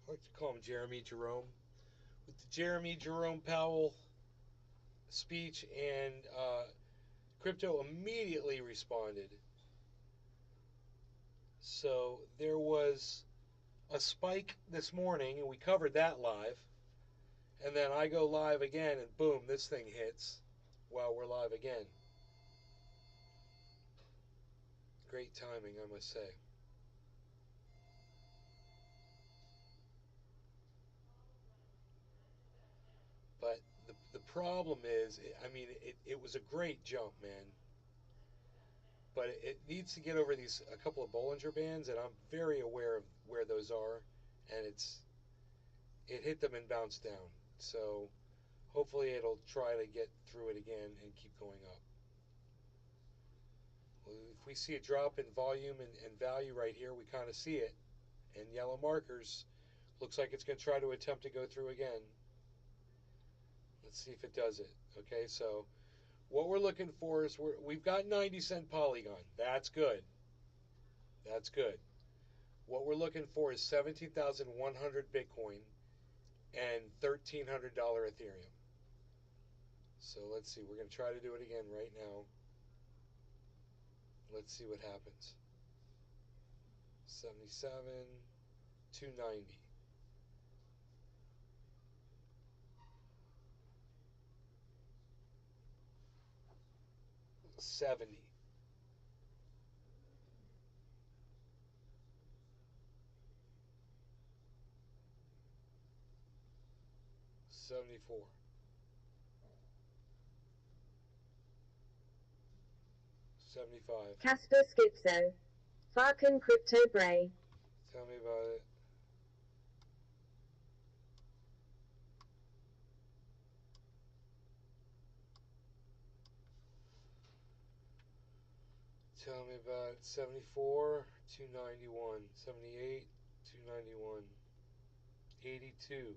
I like to call him Jeremy Jerome. With the Jeremy Jerome Powell speech, and crypto immediately responded. So there was a spike this morning, and we covered that live. And then I go live again, and boom, this thing hits while we're live again. Great timing, I must say. But the problem is, I mean, it was a great jump, man. But it needs to get over a couple of Bollinger Bands, and I'm very aware of where those are, and it hit them and bounced down. So hopefully it'll try to get through it again and keep going up. Well, if we see a drop in volume and value right here, we kind of see it. And yellow markers, looks like it's going to try to attempt to go through again. Let's see if it does it. Okay, so what we're looking for is we've got 90-cent Polygon. That's good. That's good. What we're looking for is 17,100 Bitcoin and $1,300 Ethereum. So let's see. We're going to try to do it again right now. Let's see what happens. 77, 290. $70. $74. 75. Casper Schizo. Farkan Crypto Bray. Tell me about it. Tell me about it. 74, 291. 78, 291. 82.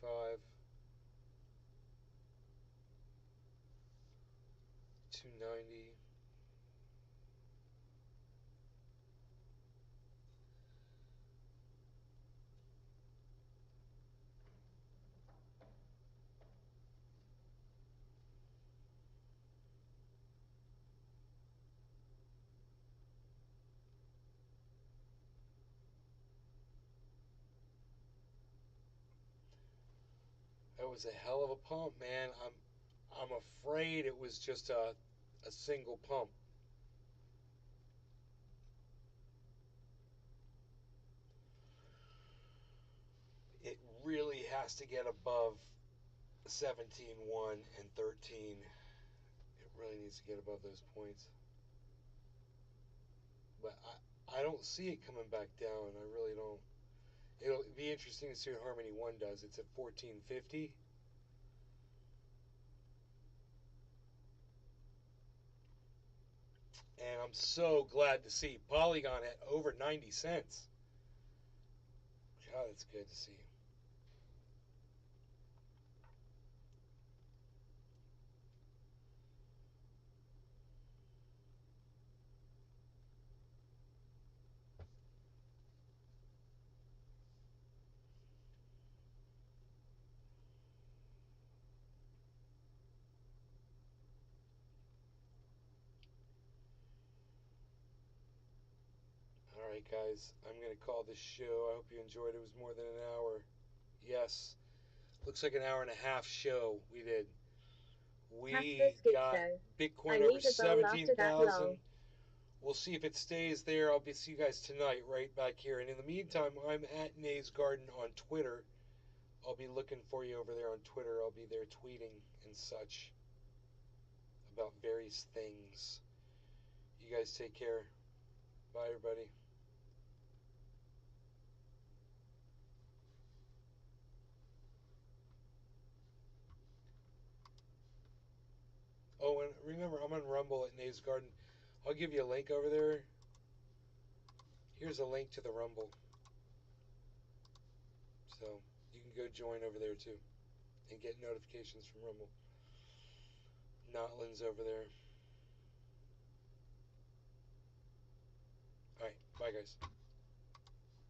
$75, 290, That was a hell of a pump, man. I'm afraid it was just a single pump. It really has to get above 17.1 and 13. It really needs to get above those points. But I don't see it coming back down. I really don't. It'll be interesting to see what Harmony 1 does. It's at 1450. And I'm so glad to see Polygon at over 90 cents. God, that's good to see. All right, guys, I'm going to call this show. I hope you enjoyed it. It was more than an hour. Yes. Looks like an hour and a half show we did. We got Bitcoin over 17,000. We'll see if it stays there. I'll see you guys tonight right back here. And in the meantime, I'm at Nays Garden on Twitter. I'll be looking for you over there on Twitter. I'll be there tweeting and such about various things. You guys take care. Bye, everybody. Oh, and remember, I'm on Rumble at Nays Garden. I'll give you a link over there. Here's a link to the Rumble. So you can go join over there too and get notifications from Rumble. Notland's over there. All right. Bye, guys.